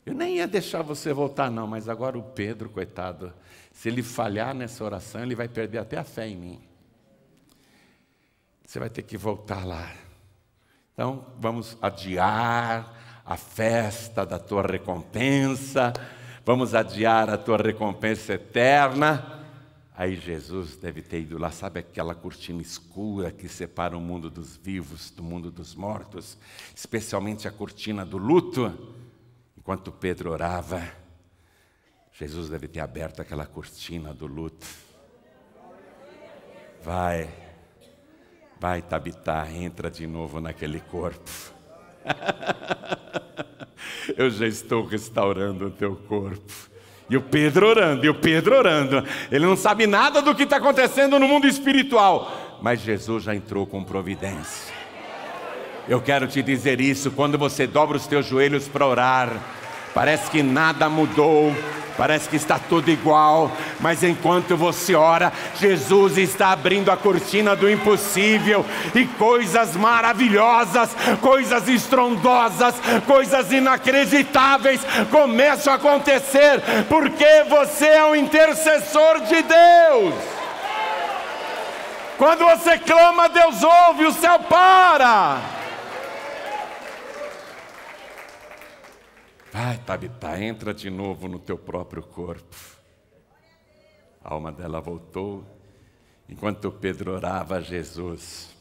S1: Eu nem ia deixar você voltar não, mas agora o Pedro, coitado, se ele falhar nessa oração, ele vai perder até a fé em mim. Você vai ter que voltar lá. Então, vamos adiar a festa da tua recompensa, vamos adiar a tua recompensa eterna. Aí Jesus deve ter ido lá, sabe aquela cortina escura que separa o mundo dos vivos do mundo dos mortos, especialmente a cortina do luto. Enquanto Pedro orava, Jesus deve ter aberto aquela cortina do luto. Vai, Tabitá, entra de novo naquele corpo. Eu já estou restaurando o teu corpo. E o Pedro orando. Ele não sabe nada do que está acontecendo no mundo espiritual, mas Jesus já entrou com providência. Eu quero te dizer isso, quando você dobra os teus joelhos para orar, parece que nada mudou, Parece que está tudo igual, mas enquanto você ora, Jesus está abrindo a cortina do impossível e coisas maravilhosas, coisas estrondosas, coisas inacreditáveis começam a acontecer, porque você é o intercessor de Deus. Quando você clama, Deus ouve, o céu para. Vai, Tabita, entra de novo no teu próprio corpo. A alma dela voltou. Enquanto Pedro orava, Jesus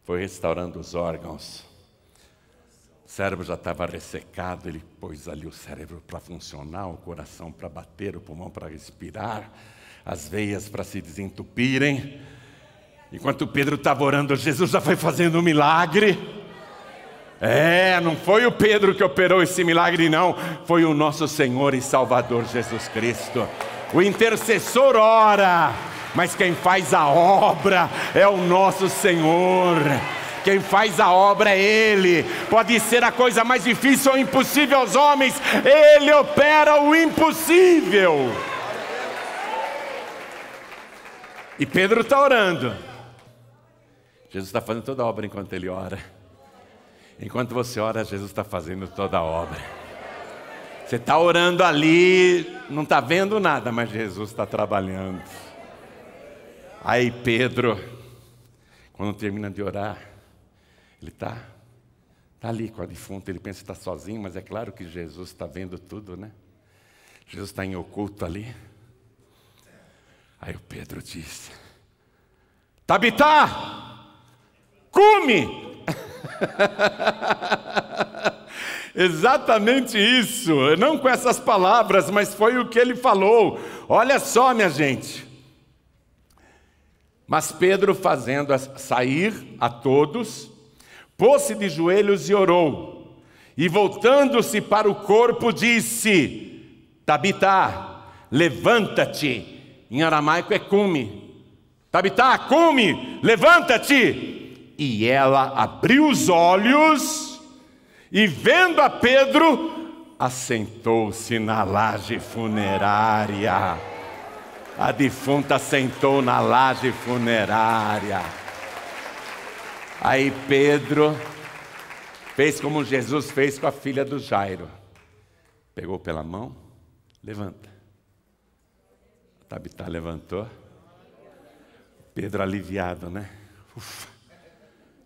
S1: foi restaurando os órgãos. O cérebro já estava ressecado, ele pôs ali o cérebro para funcionar, o coração para bater, o pulmão para respirar, as veias para se desentupirem. Enquanto Pedro estava orando, Jesus já foi fazendo um milagre. Não foi o Pedro que operou esse milagre, não. Foi o nosso Senhor e Salvador Jesus Cristo. O intercessor ora, mas quem faz a obra é o nosso Senhor. Quem faz a obra é Ele. Pode ser a coisa mais difícil ou impossível aos homens, Ele opera o impossível. E Pedro está orando. Jesus está fazendo toda a obra enquanto ele ora. Enquanto você ora, Jesus está fazendo toda a obra. Você está orando ali, não está vendo nada, mas Jesus está trabalhando. Aí Pedro, quando termina de orar, ele está ali com a defunta, ele pensa que está sozinho, mas é claro que Jesus está vendo tudo, né? Jesus está em oculto ali. Aí o Pedro disse: Tabita, come! Exatamente isso, não com essas palavras, mas foi o que ele falou. Olha só, minha gente. Mas Pedro, fazendo sair a todos, pôs-se de joelhos e orou, e voltando-se para o corpo disse: Tabita, levanta-te. Em aramaico é cume. Tabita, cume, levanta-te. E ela abriu os olhos e, vendo a Pedro, assentou-se na laje funerária. A defunta sentou na laje funerária. Aí Pedro fez como Jesus fez com a filha do Jairo. Pegou pela mão, levanta. A Tabita levantou. Pedro aliviado, né? Ufa.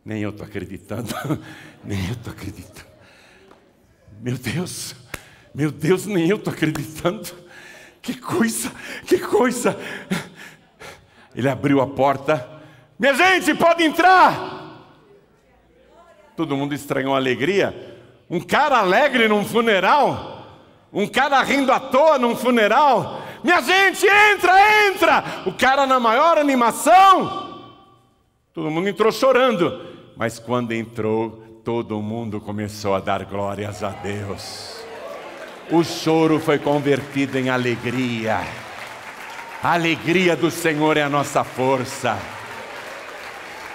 S1: Nem eu estou acreditando, nem eu estou acreditando. Meu Deus, nem eu estou acreditando. Que coisa. Ele abriu a porta. Minha gente, pode entrar. Todo mundo estranhou a alegria. Um cara alegre num funeral. Um cara rindo à toa num funeral. Minha gente, entra. O cara na maior animação. Todo mundo entrou chorando. Mas quando entrou, todo mundo começou a dar glórias a Deus. O choro foi convertido em alegria. A alegria do Senhor é a nossa força.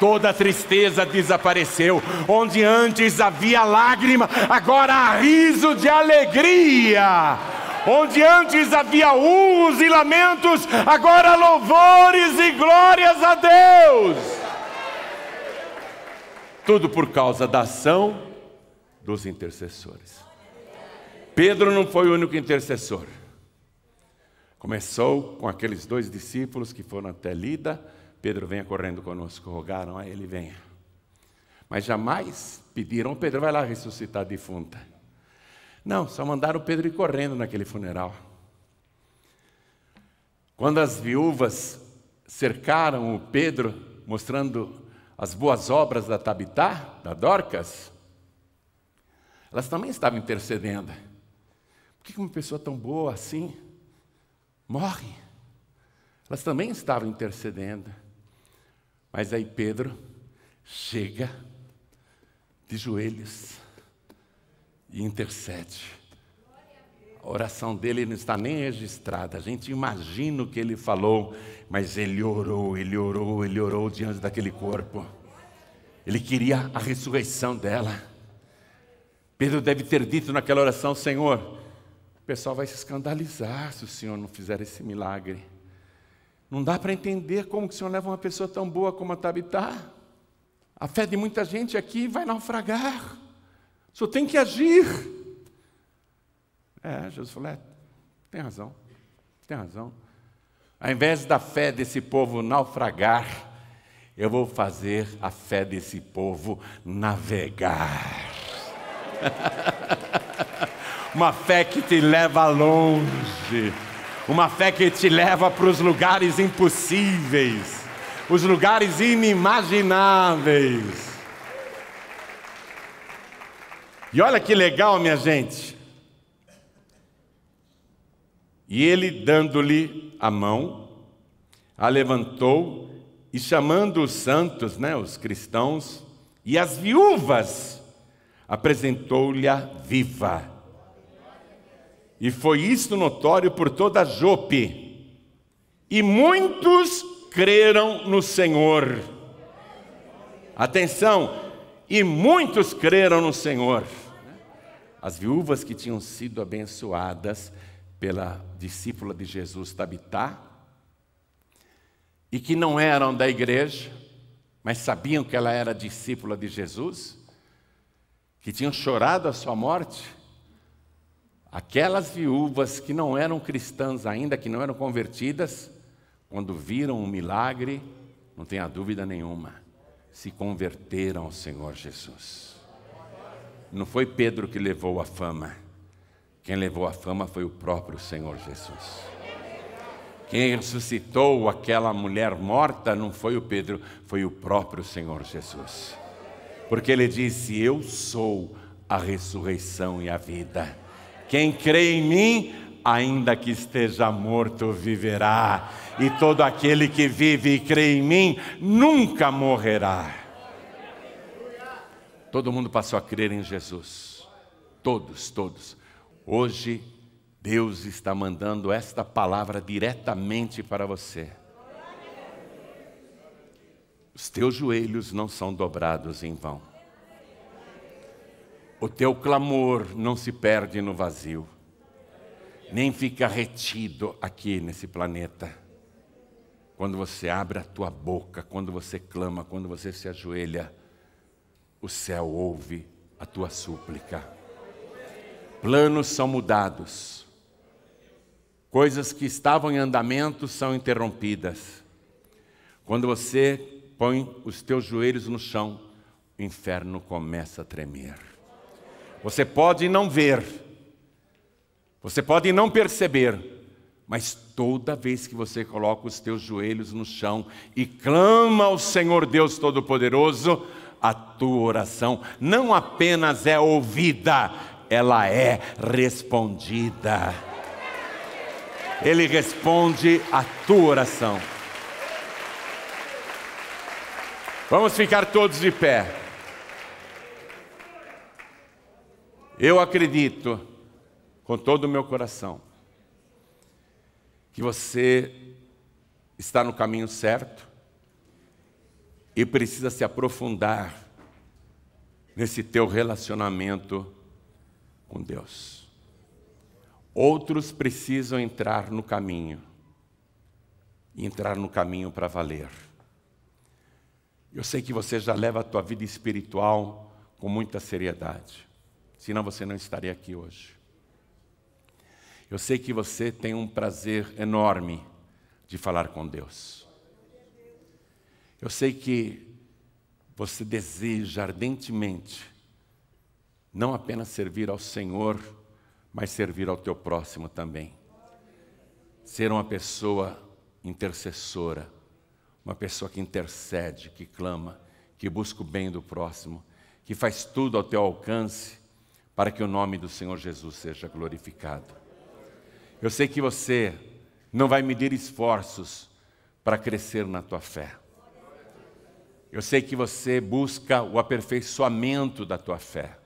S1: Toda a tristeza desapareceu. Onde antes havia lágrima, agora há riso de alegria. Onde antes havia urros e lamentos, agora louvores e glórias a Deus. Tudo por causa da ação dos intercessores. Pedro não foi o único intercessor. Começou com aqueles 2 discípulos que foram até Lida. Pedro, venha correndo conosco. Rogaram a ele, venha. Mas jamais pediram: Pedro, vai lá ressuscitar a defunta. Não, só mandaram Pedro ir correndo naquele funeral. Quando as viúvas cercaram o Pedro, mostrando as boas obras da Tabita, da Dorcas, elas também estavam intercedendo. Por que uma pessoa tão boa assim morre? Elas também estavam intercedendo. Mas aí Pedro chega de joelhos e intercede. A oração dele não está nem registrada. A gente imagina o que ele falou, mas ele orou diante daquele corpo. Ele queria a ressurreição dela. Pedro deve ter dito naquela oração: Senhor, O pessoal vai se escandalizar se o Senhor não fizer esse milagre. Não dá para entender como que o Senhor leva uma pessoa tão boa como a Tabitá. A fé de muita gente aqui vai naufragar. O Senhor tem que agir. Jesus falou, tem razão, tem razão. Ao invés da fé desse povo naufragar, eu vou fazer a fé desse povo navegar. Uma fé que te leva longe. Uma fé que te leva para os lugares impossíveis. Os lugares inimagináveis. E olha que legal, minha gente. E ele, dando-lhe a mão, a levantou e chamando os santos, os cristãos, e as viúvas, apresentou-lhe a viva. E foi isto notório por toda Jope. E muitos creram no Senhor. Atenção, e muitos creram no Senhor. As viúvas que tinham sido abençoadas pela discípula de Jesus, Tabitá, e que não eram da igreja, mas sabiam que ela era discípula de Jesus, que tinham chorado a sua morte, aquelas viúvas que não eram cristãs ainda, que não eram convertidas, quando viram um milagre, não tenha dúvida nenhuma, se converteram ao Senhor Jesus. Não foi Pedro que levou a fama. Quem levou a fama foi o próprio Senhor Jesus. Quem ressuscitou aquela mulher morta não foi o Pedro, foi o próprio Senhor Jesus. Porque ele disse, eu sou a ressurreição e a vida. Quem crê em mim, ainda que esteja morto, viverá. E todo aquele que vive e crê em mim, nunca morrerá. Todo mundo passou a crer em Jesus. Todos. Hoje, Deus está mandando esta palavra diretamente para você. Os teus joelhos não são dobrados em vão. O teu clamor não se perde no vazio, nem fica retido aqui nesse planeta. Quando você abre a tua boca, quando você clama, quando você se ajoelha, o céu ouve a tua súplica. Planos são mudados. Coisas que estavam em andamento são interrompidas. Quando você põe os teus joelhos no chão, o inferno começa a tremer. Você pode não ver, você pode não perceber, mas toda vez que você coloca os teus joelhos no chão e clama ao Senhor Deus Todo-Poderoso, a tua oração não apenas é ouvida, ela é respondida. Ele responde a tua oração. Vamos ficar todos de pé. Eu acredito, com todo o meu coração, que você está no caminho certo e precisa se aprofundar nesse teu relacionamento com Deus. Outros precisam entrar no caminho, e entrar no caminho para valer. Eu sei que você já leva a tua vida espiritual com muita seriedade, senão você não estaria aqui hoje. Eu sei que você tem um prazer enorme de falar com Deus. Eu sei que você deseja ardentemente não apenas servir ao Senhor, mas servir ao teu próximo também. Ser uma pessoa intercessora, uma pessoa que intercede, que clama, que busca o bem do próximo, que faz tudo ao teu alcance para que o nome do Senhor Jesus seja glorificado. Eu sei que você não vai medir esforços para crescer na tua fé. Eu sei que você busca o aperfeiçoamento da tua fé.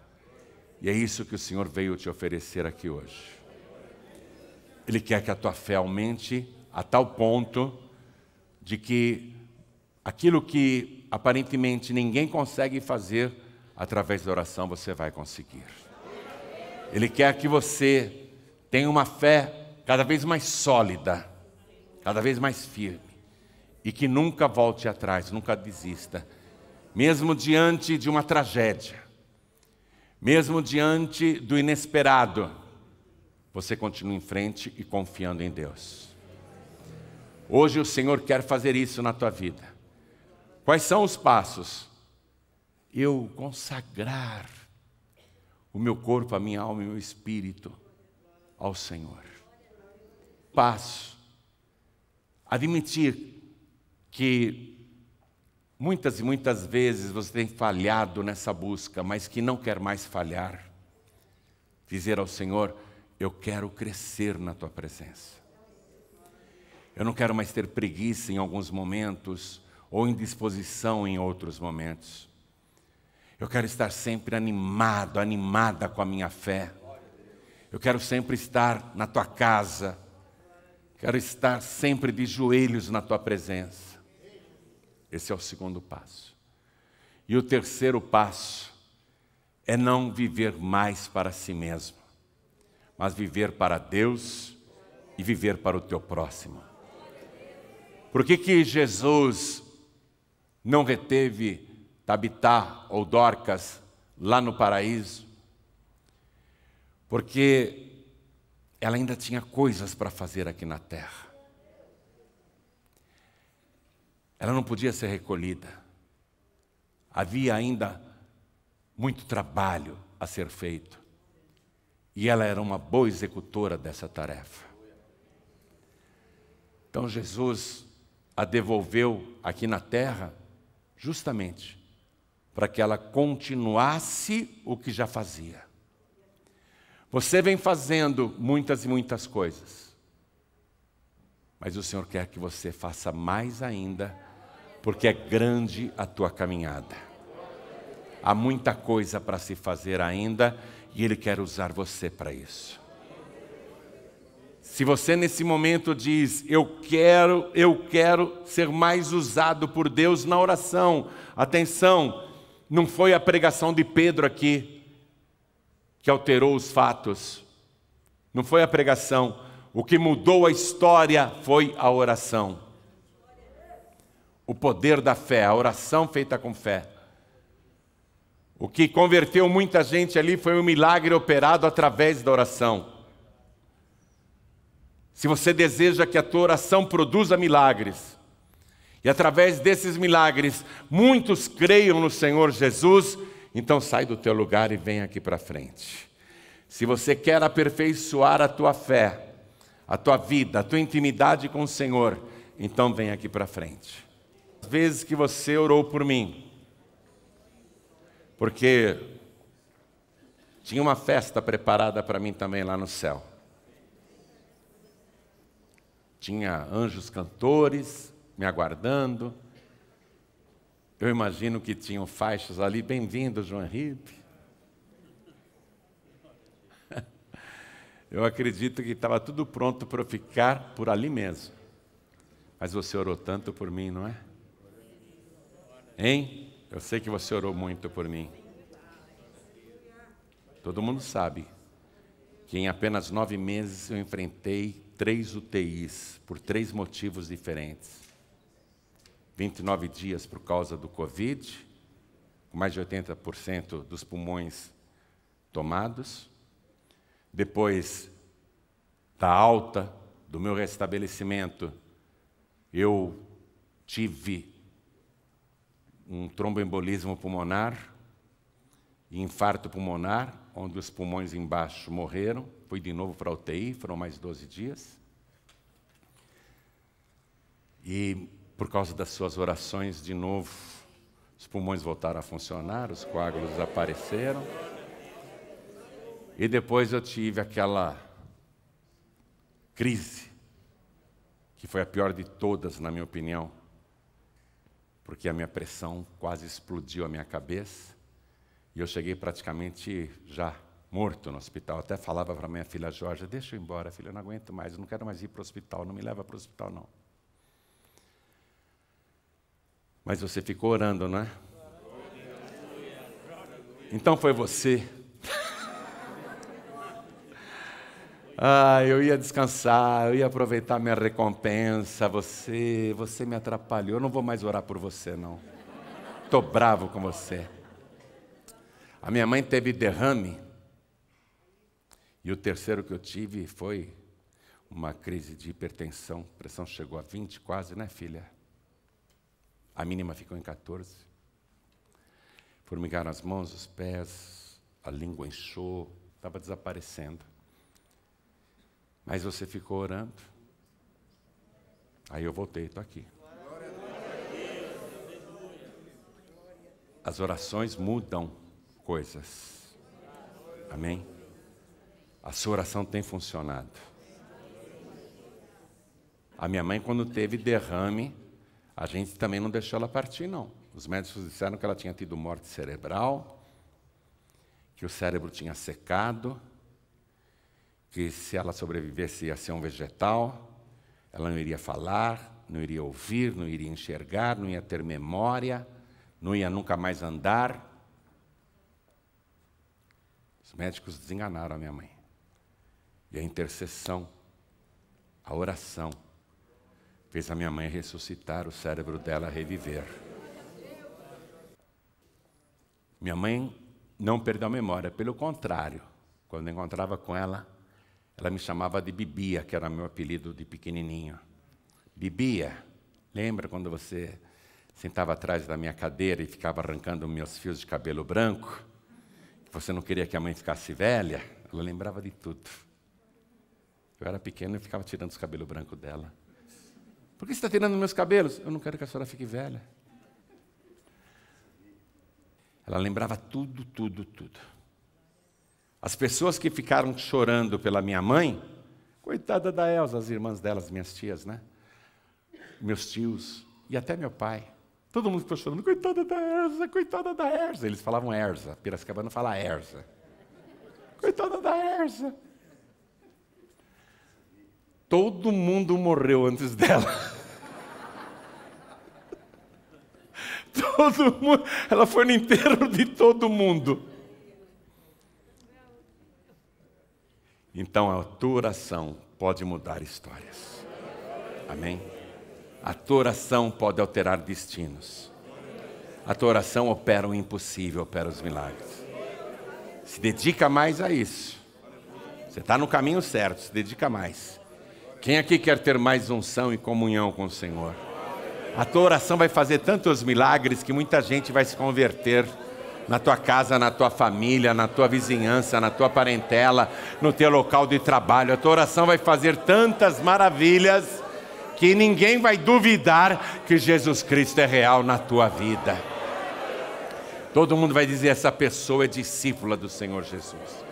S1: E é isso que o Senhor veio te oferecer aqui hoje. Ele quer que a tua fé aumente a tal ponto de que aquilo que aparentemente ninguém consegue fazer, através da oração você vai conseguir. Ele quer que você tenha uma fé cada vez mais sólida, cada vez mais firme, e que nunca volte atrás, nunca desista, mesmo diante de uma tragédia, mesmo diante do inesperado, você continua em frente e confiando em Deus. Hoje o Senhor quer fazer isso na tua vida. Quais são os passos? Eu consagrar o meu corpo, a minha alma e o meu espírito ao Senhor. Passo, admitir que muitas e muitas vezes você tem falhado nessa busca, mas que não quer mais falhar. Dizer ao Senhor, eu quero crescer na tua presença. Eu não quero mais ter preguiça em alguns momentos, ou indisposição em outros momentos. Eu quero estar sempre animado, animada com a minha fé. Eu quero sempre estar na tua casa. Quero estar sempre de joelhos na tua presença. Esse é o segundo passo. E o terceiro passo é não viver mais para si mesmo, mas viver para Deus e viver para o teu próximo. Por que Jesus não reteve Tabitá ou Dorcas lá no paraíso? Porque ela ainda tinha coisas para fazer aqui na terra. Ela não podia ser recolhida. Havia ainda muito trabalho a ser feito. E ela era uma boa executora dessa tarefa. Então Jesus a devolveu aqui na terra justamente para que ela continuasse o que já fazia. Você vem fazendo muitas e muitas coisas, mas o Senhor quer que você faça mais ainda, porque é grande a tua caminhada. Há muita coisa para se fazer ainda e Ele quer usar você para isso. Se você nesse momento diz, eu quero ser mais usado por Deus na oração. Atenção, não foi a pregação de Pedro aqui que alterou os fatos. Não foi a pregação. O que mudou a história foi a oração. O poder da fé, a oração feita com fé. O que converteu muita gente ali foi um milagre operado através da oração. Se você deseja que a tua oração produza milagres, e através desses milagres muitos creiam no Senhor Jesus, então sai do teu lugar e vem aqui para frente. Se você quer aperfeiçoar a tua fé, a tua vida, a tua intimidade com o Senhor, então vem aqui para frente. Às vezes que você orou por mim, porque tinha uma festa preparada para mim também lá no céu. Tinha anjos cantores me aguardando. Eu imagino que tinham faixas ali, bem-vindo, João Henrique. Eu acredito que estava tudo pronto para eu ficar por ali mesmo. Mas você orou tanto por mim, não é? Hein? Eu sei que você orou muito por mim. Todo mundo sabe que em apenas 9 meses eu enfrentei 3 UTIs, por 3 motivos diferentes. 29 dias por causa do Covid, com mais de 80% dos pulmões tomados. Depois da alta do meu restabelecimento, eu tive um tromboembolismo pulmonar e infarto pulmonar, onde os pulmões embaixo morreram. Fui de novo para a UTI, foram mais 12 dias. E por causa das suas orações, de novo, os pulmões voltaram a funcionar, os coágulos desapareceram. E depois eu tive aquela crise, que foi a pior de todas, na minha opinião, porque a minha pressão quase explodiu a minha cabeça, e eu cheguei praticamente já morto no hospital. Até falava para minha filha Jorge, deixa eu ir embora, filha, eu não aguento mais, eu não quero mais ir para o hospital, não me leva para o hospital, não. Mas você ficou orando, não é? Então foi você. Ah, eu ia descansar, eu ia aproveitar minha recompensa. Você me atrapalhou, eu não vou mais orar por você, não. Estou bravo com você. A minha mãe teve derrame. E o terceiro que eu tive foi uma crise de hipertensão. A pressão chegou a 20 quase, né, filha? A mínima ficou em 14. Formigaram as mãos, os pés, a língua inchou, estava desaparecendo. Mas você ficou orando. Aí eu voltei, estou aqui. As orações mudam coisas. Amém? A sua oração tem funcionado. A minha mãe, quando teve derrame, a gente também não deixou ela partir, não. Os médicos disseram que ela tinha tido morte cerebral, que o cérebro tinha secado, que se ela sobrevivesse ia ser um vegetal, ela não iria falar, não iria ouvir, não iria enxergar, não ia ter memória, não ia nunca mais andar. Os médicos desenganaram a minha mãe. E a intercessão, a oração, fez a minha mãe ressuscitar, o cérebro dela reviver. Minha mãe não perdeu a memória, pelo contrário, quando eu encontrava com ela, ela me chamava de Bibia, que era meu apelido de pequenininho. Bibia, lembra quando você sentava atrás da minha cadeira e ficava arrancando meus fios de cabelo branco? Você não queria que a mãe ficasse velha? Ela lembrava de tudo. Eu era pequeno e ficava tirando os cabelos brancos dela. Por que você está tirando meus cabelos? Eu não quero que a senhora fique velha. Ela lembrava tudo, tudo, tudo. As pessoas que ficaram chorando pela minha mãe, coitada da Elza, as irmãs delas, minhas tias, né? Meus tios e até meu pai. Todo mundo ficou chorando, coitada da Erza, coitada da Erza. Eles falavam Erza, Piracicabana fala Erza. Coitada da Erza. Todo mundo morreu antes dela. Todo mundo. Ela foi no enterro de todo mundo. Então a tua oração pode mudar histórias. Amém? A tua oração pode alterar destinos. A tua oração opera o impossível, opera os milagres. Se dedica mais a isso. Você está no caminho certo, se dedica mais. Quem aqui quer ter mais unção e comunhão com o Senhor? A tua oração vai fazer tantos milagres que muita gente vai se converter na tua casa, na tua família, na tua vizinhança, na tua parentela, no teu local de trabalho. A tua oração vai fazer tantas maravilhas que ninguém vai duvidar que Jesus Cristo é real na tua vida. Todo mundo vai dizer, essa pessoa é discípula do Senhor Jesus.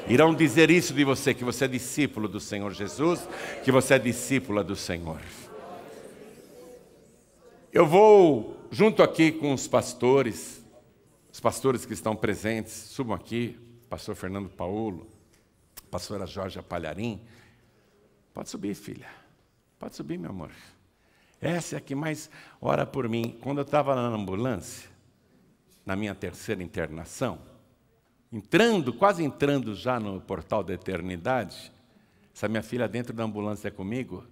S1: Irão dizer isso de você, que você é discípulo do Senhor Jesus, que você é discípula do Senhor. Eu vou, junto aqui com os pastores que estão presentes, subam aqui, pastor Fernando Paulo, pastora Jorge Palharim. Pode subir, filha. Pode subir, meu amor. Essa é a que mais ora por mim. Quando eu estava na ambulância, na minha terceira internação, quase entrando já no portal da eternidade, essa minha filha dentro da ambulância comigo,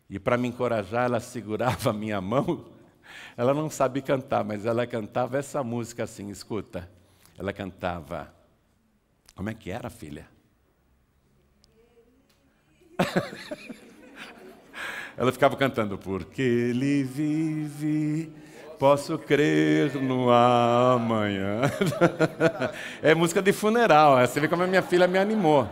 S1: e para me encorajar, ela segurava a minha mão. Ela não sabe cantar, mas ela cantava essa música assim, escuta. Ela cantava, como é que era, filha? Ela ficava cantando, porque ele vive, posso crer no amanhã. É música de funeral, você vê como a minha filha me animou.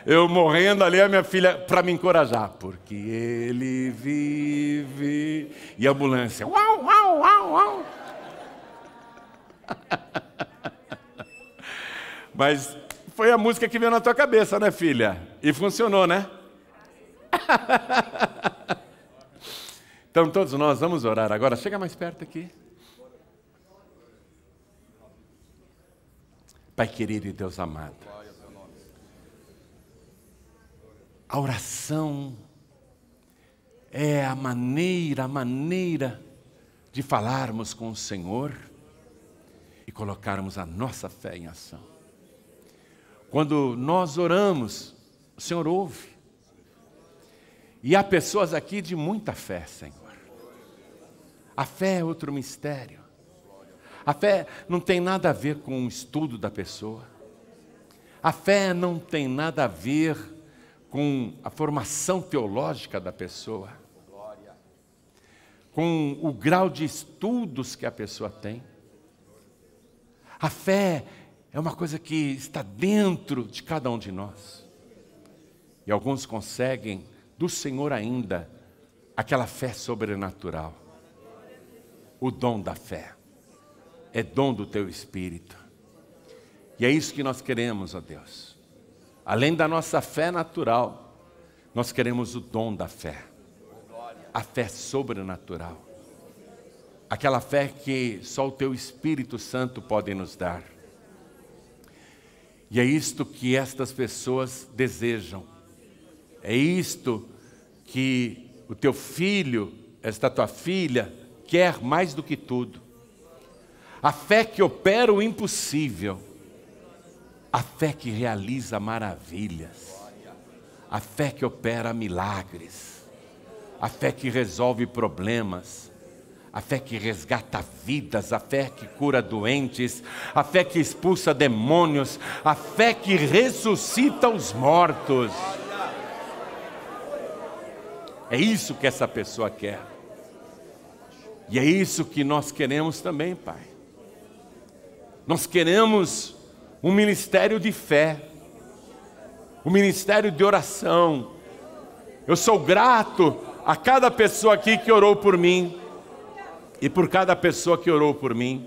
S1: Eu morrendo ali, a minha filha, para me encorajar, porque ele vive. E a ambulância, uau, uau, uau, uau. Mas foi a música que veio na tua cabeça, né, filha? E funcionou, né? Então todos nós vamos orar agora. Chega mais perto aqui. Pai querido e Deus amado, a oração é a maneira de falarmos com o Senhor e colocarmos a nossa fé em ação. Quando nós oramos, o Senhor ouve. E há pessoas aqui de muita fé, Senhor. A fé é outro mistério. A fé não tem nada a ver com o estudo da pessoa. A fé não tem nada a ver com a formação teológica da pessoa, com o grau de estudos que a pessoa tem. A fé é uma coisa que está dentro de cada um de nós. E alguns conseguem do Senhor ainda aquela fé sobrenatural. O dom da fé é dom do teu Espírito. E é isso que nós queremos, ó Deus. Além da nossa fé natural, nós queremos o dom da fé. A fé sobrenatural. Aquela fé que só o teu Espírito Santo pode nos dar. E é isto que estas pessoas desejam. É isto que o teu filho, esta tua filha, quer mais do que tudo. A fé que opera o impossível. A fé que realiza maravilhas. A fé que opera milagres. A fé que resolve problemas. A fé que resgata vidas. A fé que cura doentes. A fé que expulsa demônios. A fé que ressuscita os mortos. É isso que essa pessoa quer. E é isso que nós queremos também, Pai. Nós queremos um ministério de fé, um ministério de oração. Eu sou grato a cada pessoa aqui que orou por mim, e por cada pessoa que orou por mim.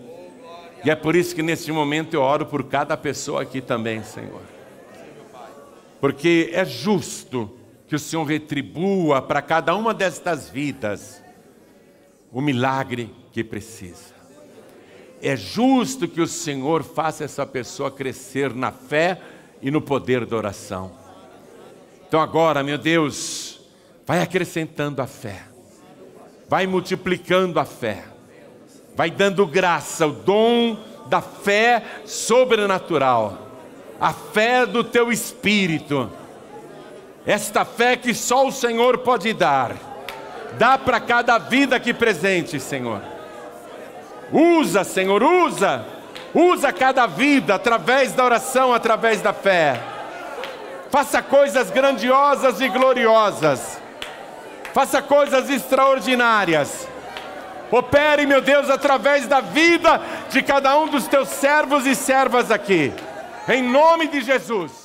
S1: E é por isso que neste momento eu oro por cada pessoa aqui também, Senhor. Porque é justo que o Senhor retribua para cada uma destas vidas o milagre que precisa. É justo que o Senhor faça essa pessoa crescer na fé e no poder da oração. Então agora, meu Deus, vai acrescentando a fé. Vai multiplicando a fé. Vai dando graça, o dom da fé sobrenatural. A fé do teu Espírito. Esta fé que só o Senhor pode dar. Dá para cada vida aqui presente, Senhor. Usa, Senhor, usa. Usa cada vida através da oração, através da fé. Faça coisas grandiosas e gloriosas. Faça coisas extraordinárias. Opere, meu Deus, através da vida de cada um dos teus servos e servas aqui. Em nome de Jesus.